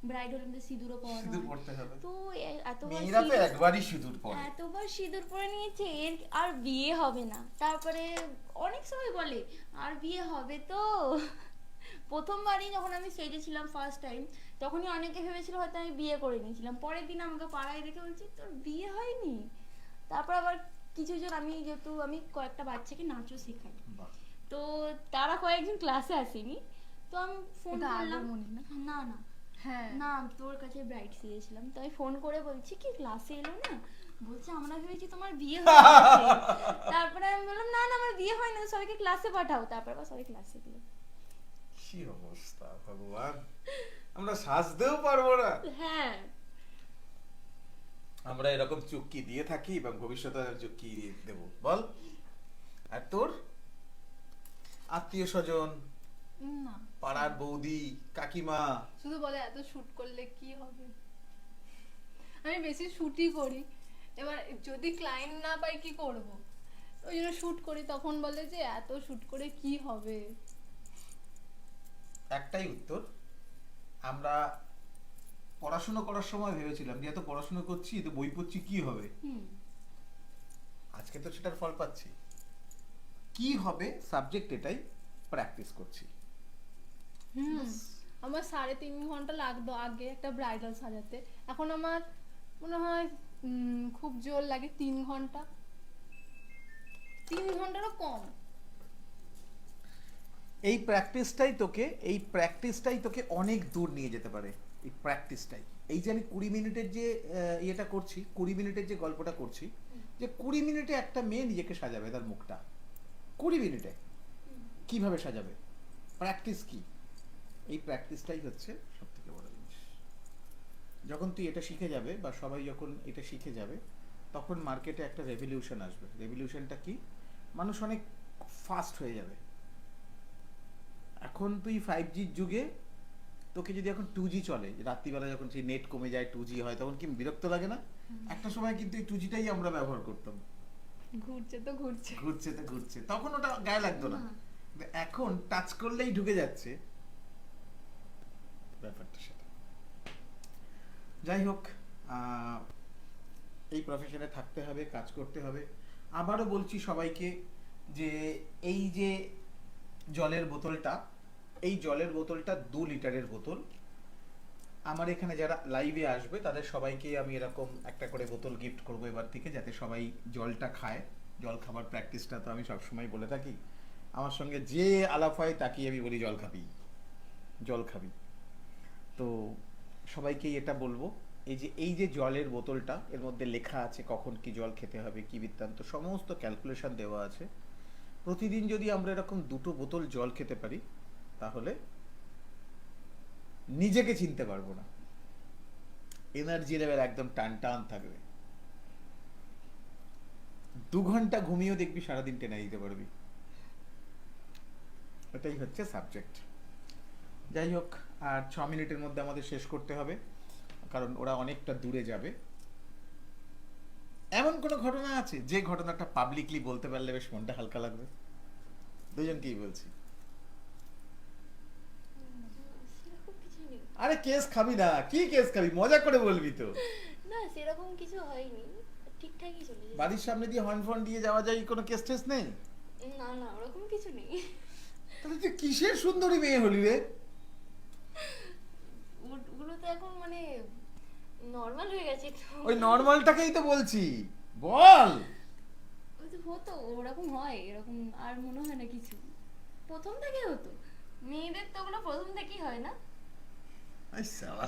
ব্রাইডাল আমাদের সিঁদুরও পরানো সিঁদুর হয়। পড়তে হবে। তো এতবার মেয়েরা তো একবারই সিঁদুর পরে। এতবার সিঁদুর পরে নিয়েছে, এর আর বিয়ে হবে না। তারপরে অনেক সময় বলে আর বিয়ে হবে তো। প্রথমবারই যখন আমি সেজেছিলাম ফার্স্ট টাইম, তখনই অনেকে ভেবেছিল হয়তো আমি বিয়ে করে নিয়েছিলাম। পরের দিন আমাকে পাড়ায় দেখে বলছি তোর বিয়ে হয়নি। তারপর আবার কিছুজন, যেহেতু আমি কয়েকটা বাচ্চাকে নাচও শেখাই, তো তারা কয়েকজন ক্লাসে আসেনি, তো আমি ফোন করলাম। না না হ্যাঁ না, তোর কাছে ব্রাইড সেজেছিলাম, তো আমি ফোন করে বলছি কি ক্লাসে এলো না, বলছে আমরা ভেবেছি তোমার বিয়ে হয়ে গেছে। তারপরে আমি বললাম না না, আমার বিয়ে হয় না, সবাইকে ক্লাসে পাঠাও। তারপর আবার সবাই ক্লাসে দিল। কি অবস্থা ভগবান, আমরা সাজতেও পারবো না। হ্যাঁ, আমরা এরকম চুক্তি দিয়ে থাকি এবং ভবিষ্যতে চুক্তি দেব। বল, আর তোর আত্মীয় স্বজন, না, পাড়ার বৌদি, কাকিমা শুধু বলে এত শুট করলে কি হবে। আমি বেশি শুটই করি, এবার যদি ক্লায়েন্ট না পাই কি করব, ওই জন্য শুট করি। তখন বলে যে এত শুট করে কি হবে। একটাই উত্তর, আমরা পড়াশোনা করার সময় ভেবেছিলাম যে এত পড়াশোনা করছি, তো বই পড়ছি কি হবে, হুম। আজকে তো সেটার ফল পাচ্ছি। কি হবে সাবজেক্ট এটাই প্র্যাকটিস করছি। হুম। আমার 3.5 ঘন্টা লাগতো আগে একটা ব্রাইডাল সাজাতে, এখন আমার মনে হয় খুব জোর লাগে 3 ঘন্টা, 3 ঘন্টারও কম। এই প্র্যাকটিসটাই তোকে অনেক দূর নিয়ে যেতে পারে। এই প্র্যাকটিসটাই, এই যে আমি 20 মিনিটের যে ইয়েটা করছি, 20 মিনিটের যে গল্পটা করছি, যে 20 মিনিটে একটা মেয়ে নিজেকে সাজাবে, তার মুখটা 20 মিনিটে কিভাবে সাজাবে, প্র্যাকটিস কি, এই প্র্যাকটিসটাই হচ্ছে সব থেকে বড় জিনিস। যখন তুই এটা শিখে যাবে বা সবাই যখন এটা শিখে যাবে, তখন মার্কেটে একটা রেভলিউশন আসবে। রেভলিউশনটা কি? মানুষ অনেক ফাস্ট হয়ে যাবে। এখন তুই 5Gর যুগে, তোকে যদি এখন 2G চলে, রাত্রিবেলা যখন সেই নেট কমে যায় 2G হয়, তখন কি বিরক্ত লাগে না? একটা সময় কিন্তু এই 2Gটাই আমরা ব্যবহার করতাম, ঘুরছে তো ঘুরছে। ঘুরছে তো ঘুরছে, তখন ওটা গায়ে লাগতো না। কিন্তু এখন টাচ করলেই ঢুকে যাচ্ছে, ব্যাপারটা সেটা। যাই হোক, এই প্রফেশনে থাকতে হবে, কাজ করতে হবে। আবারও বলছি সবাইকে যে এই যে জলের বোতলটা, এই জলের বোতলটা 2 লিটারের বোতল। আমার এখানে যারা লাইভে আসবে তাদের সবাইকেই আমি এরকম একটা করে বোতল গিফট করবো এবার থেকে, যাতে সবাই জলটা খায়। জল খাবার প্র্যাকটিসটা তো আমি সবসময় বলে থাকি, আমার সঙ্গে যে আলাপ হয় তাকেই আমি বলি জল খাবি, জল খাবি। তো সবাইকেই এটা বলবো, এই যে জলের বোতলটা, এর মধ্যে লেখা আছে কখন কি জল খেতে হবে, কি বৃত্তান্ত, সমস্ত ক্যালকুলেশন দেওয়া আছে। প্রতিদিন যদি আমরা এরকম 2টো বোতল জল খেতে পারি, তাহলে নিজেকে চিনতে পারবো না, এনার্জি লেভেল একদম টান টান থাকবে। 2 ঘন্টা ঘুমিয়েও দেখবি সারাদিন টেনে দিতে পারবি। এটাই হচ্ছে সাবজেক্ট। যাই হোক, আর 6 মিনিটের মধ্যে আমাদের শেষ করতে হবে, কারণ ওরা অনেকটা দূরে যাবে। এমন কোনো ঘটনা আছে যে ঘটনাটা পাবলিকলি বলতে পারলে বেশ মনটা হালকা লাগবে? দুজনকেই বলছি। সেরকম কিছু নেই। আরে কেস খাবি না, কি কেস খাবি, মজা করে বলবি তো। না, সেরকম কিছু হয়নি, ঠিকঠাকই চলেছে। বাড়ির সামনে দিয়ে হর্ন ফর্ন দিয়ে যাওয়া যায়, কোনো কেস টেস নেই? না না, ওরকম কিছু নেই। তাহলে তুই কিসের সুন্দরী মেয়ে হলি রে? ওগুলো তো এখন মানে নর্মাল হয়ে গেছে তো। ওই নর্মালটাকেই তো বলছি, বল। ওই তো হতো, ওরকম হয়, এরকম আর মনে হয় না কিছু। প্রথম থেকে হতো, মেয়েদের তো ওগুলো প্রথম থেকেই হয় না। আই সালা,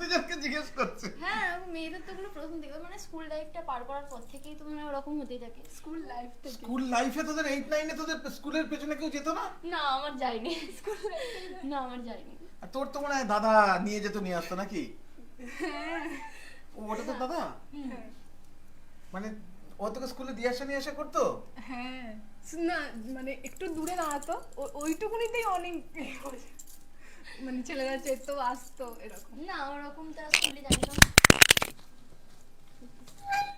দুজনকে জিজ্ঞেস করছে। হ্যাঁ, এরকম মেয়েদের তো ওগুলো প্রথম থেকে, মানে স্কুল লাইফটা পার করার পর থেকেই তো মানে ওরকম হতেই থাকে। স্কুল লাইফ থেকে। স্কুল লাইফে তোদের 8-9 এ তোদের স্কুলের পেছনে কেউ যেত না? না, আমার যায়নি স্কুল না, আমার যায়নি। আর তোর তো মনে হয় দাদা নিয়ে যেত, নিয়ে আসতো নাকি? ও, ওটা তো দাদা, মানে ও তোকে স্কুলে দিয়ে আসা নিয়ে আসা করতো? হ্যাঁ, না মানে একটু দূরে দাঁড়াতো, ওইটুকুনিতেই অনেক মানে ছেলেরা যেত আসতো এরকম। না, ওরকম তো স্কুলে যাই না।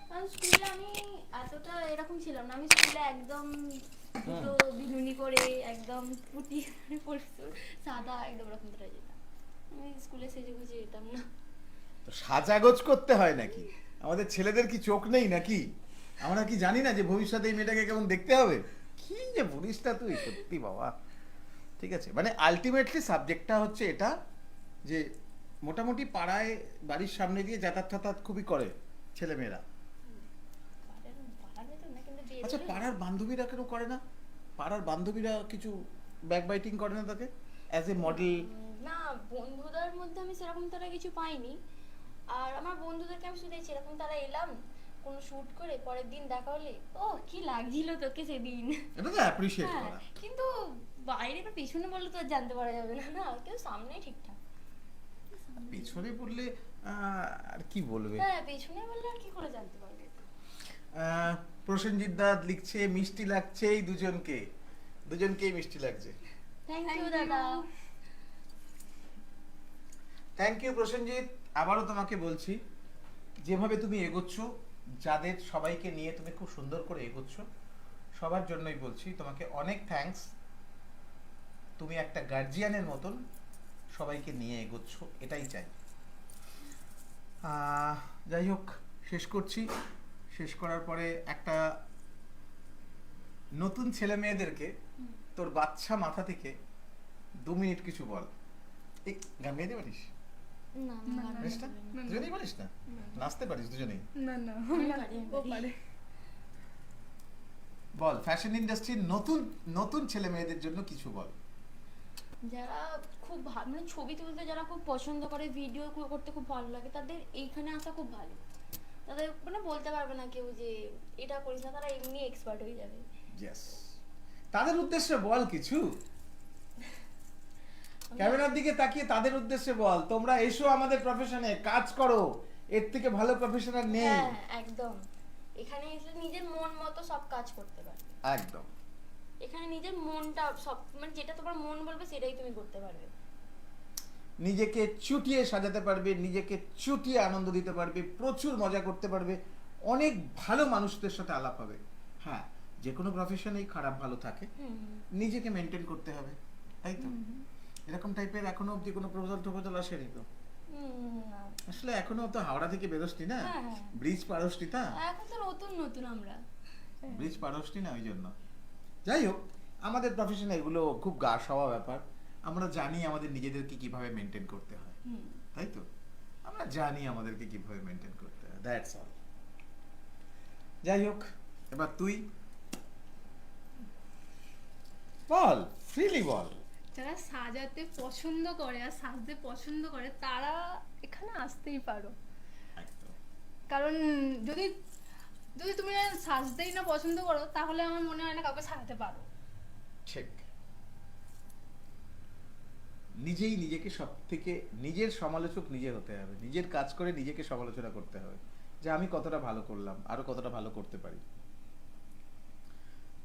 কারণ স্কুলে আমি এতটা এরকম ছিলাম না। আমি স্কুলে একদম দুটো বিনুনি করে একদম পুটি করে পরিষ্কার সাদা একদম ওরকম ধরে যেতাম। আমি স্কুলে সেজে গুজে যেতাম না। তো সাজাগোজ করতে হয় নাকি? আমাদের ছেলেদের কি চোখ নেই নাকি? আমরা কি জানি না যে ভবিষ্যতে এই মেয়েটাকে কেমন দেখতে হবে? কি যে বলিসটা তুই, সত্যি বাবা। ঠিক আছে, মানে আলটিমেটলি সাবজেক্টটা হচ্ছে এটা, যে মোটামুটি পাড়ায় বাড়ির সামনে দিয়ে যাতায়াত টাতায়াত খুবই করে ছেলেমেয়েরা। পাড়ার ভেতর না, কিন্তু বেরোলে- আচ্ছা, পাড়ার বান্ধবীরা কেন করে না? পাড়ার বান্ধবীরা কিছু ব্যাক বাইটিং করে না তাকে অ্যাজ এ মডেল? না, বন্ধুদের মধ্যে আমি সেরকম তারা কিছু পাইনি। আর আমার বন্ধুদেরকে আমি শুধু দেখছি এরকম, তারা এলাম কোনো শুট করে পরের দিন দেখা হলে, ও কি লাগছিল তোকে সেদিন। এটা তো অ্যাপ্রিশিয়েট হ্যাঁ, করা। কিন্তু বাইরে বা পেছনে বললে তো আর জানতে পারা যাবে না, না কিন্তু সামনেই ঠিকঠাক। পেছনে পড়লে আর কি বলবে? হ্যাঁ, পেছনে বললে আর কি করে জানতে পারবে? প্রসেনজিৎ দা লিখছে মিষ্টি লাগছে এই দুজনকেই মিষ্টি লাগছে। থ্যাংক ইউ দাদা। Thank you Prosenjit. আবারও তোমাকে বলছি, যেভাবে তুমি এগোচ্ছ, যাদের সবাইকে নিয়ে তুমি খুব সুন্দর করে এগোচ্ছ, সবার জন্যই বলছি তোমাকে অনেক থ্যাঙ্কস। তুমি একটা গার্জিয়ানের মতন সবাইকে নিয়ে এগোচ্ছ, এটাই চাই। যাই হোক, শেষ করছি। শেষ করার পরে একটা নতুন ছেলে মেয়েদেরকে তোর বাচ্চা মাথা থেকে 2 মিনিট কিছু বল। এই গান গাইতে পারিস? না না, গান না, পারিস না? গাইতে পারি না। দুজনেই পারিস না? নাচতে পারিস দুজনেই? না না আমি পারি, আমি ও পারি। পারে। বল, ফ্যাশন ইন্ডাস্ট্রির নতুন নতুন ছেলে মেয়েদের জন্য কিছু বল। যারা খুব মানে ছবি তুলতে যারা খুব পছন্দ করে, ভিডিও করতে খুব ভালো লাগে, তাদের এইখানে আসা খুব ভালো। তাদের মানে বলতে পারবে না কেউ যে এটা করিস না, তারা এমনি এক্সপার্ট হয়ে যাবে। ইয়েস, তাদের উদ্দেশ্যে বল কিছু। ক্যামেরার দিকে তাকিয়ে তাদের উদ্দেশ্যে বল, তোমরা এসো আমাদের প্রফেশনে, কাজ করো, এর থেকে ভালো প্রফেশনাল নেই। হ্যাঁ একদম, এখানে এসে নিজের মন মতো সব কাজ করতে পারবে। একদম। এখানে নিজের মনটা সব মানে যেটা তোমার মন বলবে সেটাই তুমি করতে পারবে। নিজেকে চুটিয়ে সাজাতে পারবে, নিজেকে চুটিয়ে আনন্দ দিতে পারবে, প্রচুর মজা করতে পারবে, অনেক ভালো মানুষদের সাথে আলাপ হবে। হ্যাঁ, যে কোনো প্রফেশনেই খারাপ ভালো থাকে, নিজেকে মেনটেন করতে হবে, তাই তো? এরকম টাইপের এখনো অব্দি কোনো প্রপোজাল আসেনি তো? না। আসলে এখনো তো হাওড়া থেকে বেরোসনি না, হ্যাঁ, হ্যাঁ। ব্রিজ পারোসনি না, এখন তো নতুন নতুন আমরা। ব্রিজ পারোসনি না, ওই জন্য। যাই হোক, আমাদের প্রফেশনে এগুলো খুব গা সওয়া ব্যাপার। আমরা জানি আমাদের নিজেদেরকে কিভাবে মেনটেন করতে হয়, তাই তো? আমরা জানি আমাদেরকে কিভাবে মেনটেন করতে হয়, দ্যাটস অল। যাই হোক, এবার তুই বল, ফ্রিলি বল। যারা সাজাতে পছন্দ করে আর সাজতে পছন্দ করে তারা এখানে আসতেই পারো। একদম। কারণ যদি যদি তুমি সাজতেই না পছন্দ করো তাহলে আমার মনে হয় না কাউকে সাজাতে পারো। ঠিক। নিজেই নিজেকে সব থেকে নিজের সমালোচক নিজে হতে হবে, নিজের কাজ করে নিজেকে সমালোচনা করতে হবে যে আমি কতটা ভালো করলাম, আরো কতটা ভালো করতে পারি।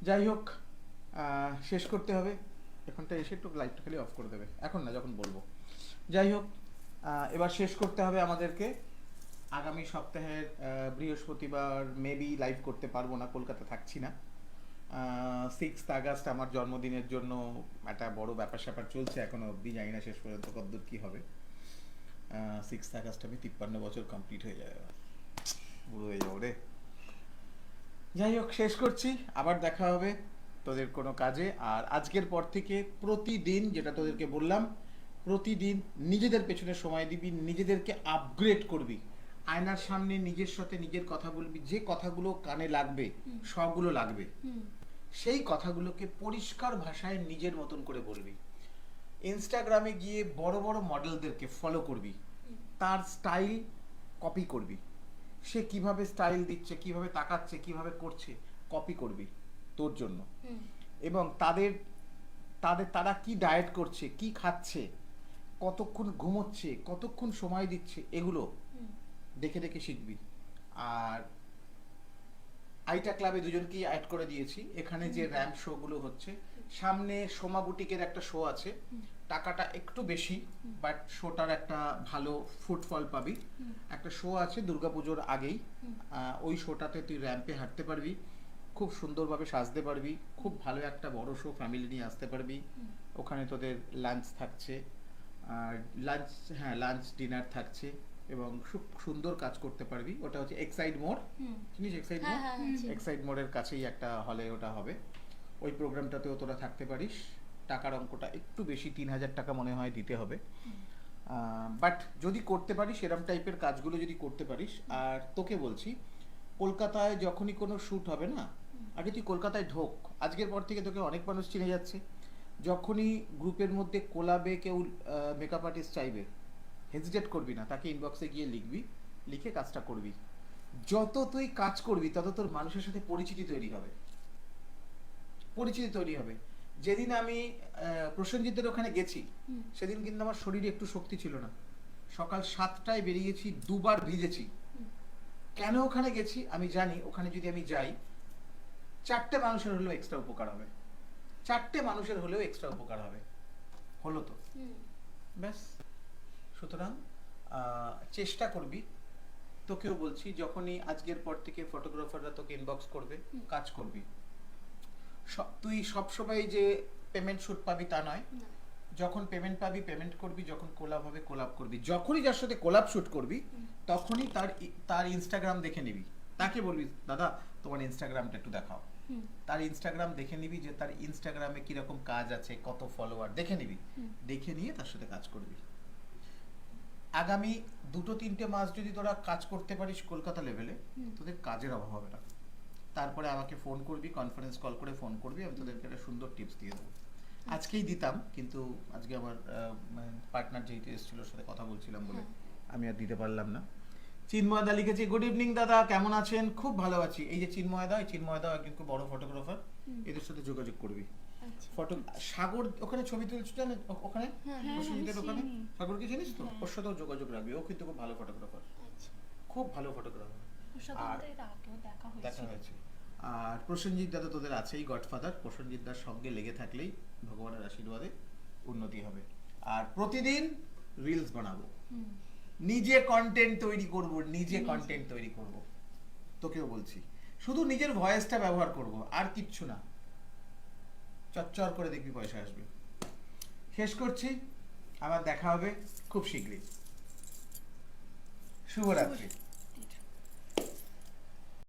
যাই হোক, শেষ করতে হবে। এখনটা এসে একটু লাইটটা খালি অফ করে দেবে, এখন না, যখন বলবো। যাই হোক, এবার শেষ করতে হবে আমাদেরকে। আগামী সপ্তাহের বৃহস্পতিবার মেবি লাইভ করতে পারবো না, কলকাতা থাকছি না। 6th আগস্ট আমার জন্মদিনের জন্য একটা বড় ব্যাপার স্যাপার চলছে, এখনো অবধি জানি না শেষ পর্যন্ত কতদূর কি হবে। 6th আগস্ট আমি 53 বছর কমপ্লিট হয়ে যাবে, বুড়ো হয়ে যাবো রে। যাই হোক, শেষ করছি। আবার দেখা হবে তোদের কোনো কাজে। আর আজকের পর থেকে প্রতিদিন, যেটা তোদেরকে বললাম, প্রতিদিন নিজেদের পেছনে সময় দিবি, নিজেদেরকে আপগ্রেড করবি, আয়নার সামনে নিজের সাথে নিজের কথা বলবি, যে কথাগুলো কানে লাগবে, সবগুলো লাগবে, সেই কথাগুলোকে পরিষ্কার ভাষায় নিজের মতন করে বলবি। ইনস্টাগ্রামে গিয়ে বড় বড় মডেলদেরকে ফলো করবি, তার স্টাইল কপি করবি, সে কিভাবে স্টাইল দিচ্ছে, কিভাবে তাকাচ্ছে, কিভাবে করছে, কপি করবি তোর জন্য। এবং তারা কি ডায়েট করছে, কি খাচ্ছে, কতক্ষণ ঘুমোচ্ছে, কতক্ষণ সময় দিচ্ছে, এগুলো দেখে দেখে শিখবি। আর আইটা ক্লাবে দুজনকেই অ্যাড করে দিয়েছি। এখানে যে র্যাম্প শো গুলো হচ্ছে, সামনে সোমা বুটিকের একটা শো আছে, টাকাটা একটু বেশি, বাট শোটার একটা ভালো ফুটফল পাবি। একটা শো আছে দুর্গাপুজোর আগেই, ওই শোটাতে তুই র্যাম্পে হাঁটতে পারবি, খুব সুন্দরভাবে সাজতে পারবি, খুব ভালো একটা বড় শো ফ্যামিলি নিয়ে আসতে পারবি। ওখানে তোদের লাঞ্চ থাকছে, আর লাঞ্চ ডিনার থাকছে, এবং খুব সুন্দর কাজ করতে পারবি। ওটা হচ্ছে এক্সাইড মোড়, চিনিস এক্সাইড মোড়? এক্সাইড মোড়ের কাছেই একটা হলে ওটা হবে। ওই প্রোগ্রামটাতেও তোরা থাকতে পারিস। টাকার অঙ্কটা একটু বেশি, 3000 টাকা মনে হয় দিতে হবে। বাট যদি করতে পারিস, এরম টাইপের কাজগুলো যদি করতে পারিস। আর তোকে বলছি, কলকাতায় যখনই কোনো শ্যুট হবে না, আগে তুই কলকাতায় ঢোক। আজকের পর থেকে তোকে অনেক মানুষ চিনে যাচ্ছে। যখনই গ্রুপের মধ্যে কোলাবে কেউ মেকআপ আর্টিস্ট চাইবে, হেজিটেট করবি না, তাকে ইনবক্সে গিয়ে লিখবি, লিখে কাজটা করবি। যত তুই কাজ করবি তত তোর মানুষের সাথে পরিচিতি তৈরি হবে। যেদিন আমি প্রসেনজিতের ওখানে গেছি, সেদিন কিন্তু আমার শরীরে একটু শক্তি ছিল না। সকাল 7টায় বেরিয়েছি, 2বার ভিজেছি। কেন ওখানে গেছি আমি জানি। ওখানে যদি আমি যাই, 4টে মানুষের হলেও এক্সট্রা উপকার হবে। হলো তো? ব্যাস। সুতরাং চেষ্টা করবি। তোকেও বলছি, যখনই আজকের পর থেকে ফটোগ্রাফাররা তোকে ইনবক্স করবে, কাজ করবি। তুই সবসময় যে পেমেন্ট শুট পাবি তা নয়, না। যখন পেমেন্ট পাবি পেমেন্ট করবি, যখন কোলাব হবে কোলাব করবি, যখনই যার সাথে কোলাব শুট করবি তখনই তার ইনস্টাগ্রাম দেখে নিবি, তাকে বলবি দাদা তোমার ইনস্টাগ্রামটা একটু দেখাও, হুম। তার ইনস্টাগ্রাম দেখে নিবি যে তার ইনস্টাগ্রামে কিরকম কাজ আছে, কত ফলোয়ার দেখে নিবি, দেখে নিয়ে তার সাথে কাজ করবি। আগামী 2-3 মাস যদি তোরা কাজ করতে পারিস কলকাতা লেভেলে, তোদের কাজের অভাব হবে না। তারপরে আমাকে ফোন করবি, কনফারেন্স কল করে ফোন করবি, আমি তোদেরকে একটা সুন্দর টিপস দিয়ে দেবো। আজকেই দিতাম, কিন্তু আজকে আমার পার্টনার যেহেতু এসেছিল, ওর সাথে কথা বলছিলাম বলে আমি আর দিতে পারলাম না। চিন্ময় দা লিখেছে, গুড ইভিনিং দাদা, কেমন আছেন? খুব ভালো আছি। এই যে চিন্ময় দা, একজন খুব বড় ফটোগ্রাফার, এদের সাথে যোগাযোগ করবি। আচ্ছা। ফটো সাগর ওখানে ছবি তুলছে জানেন, ওখানে হ্যাঁ, প্রসেনজিতের ওখানে চিনি। সাগরকে চিনিস তো? ওর সাথেও যোগাযোগ রাখবি, ও কিন্তু খুব ভালো ফটোগ্রাফার, আচ্ছা। খুব ভালো ফটোগ্রাফার। ওর সাথে আর- আমাদের এর আগেও দেখা দেখা হয়েছিল। হয়েছে। আর প্রসেনজিৎ দাদা তোদের আছেই গডফাদার, প্রসেনজিৎ দার সঙ্গে লেগে থাকলেই ভগবানের আশীর্বাদে উন্নতি হবে। আর প্রতিদিন রিলস বানাবো, হুম। নিজে কন্টেন্ট তৈরি করব, নিজে কন্টেন্ট তৈরি করব, তোকেও বলছি। শুধু নিজের ভয়েসটা ব্যবহার করব, আর কিচ্ছু না। চচ্চর করে দেখবি পয়সা আসবে। শেষ করছি, আবার দেখা হবে খুব শীঘ্রই। শুভরাত্রি।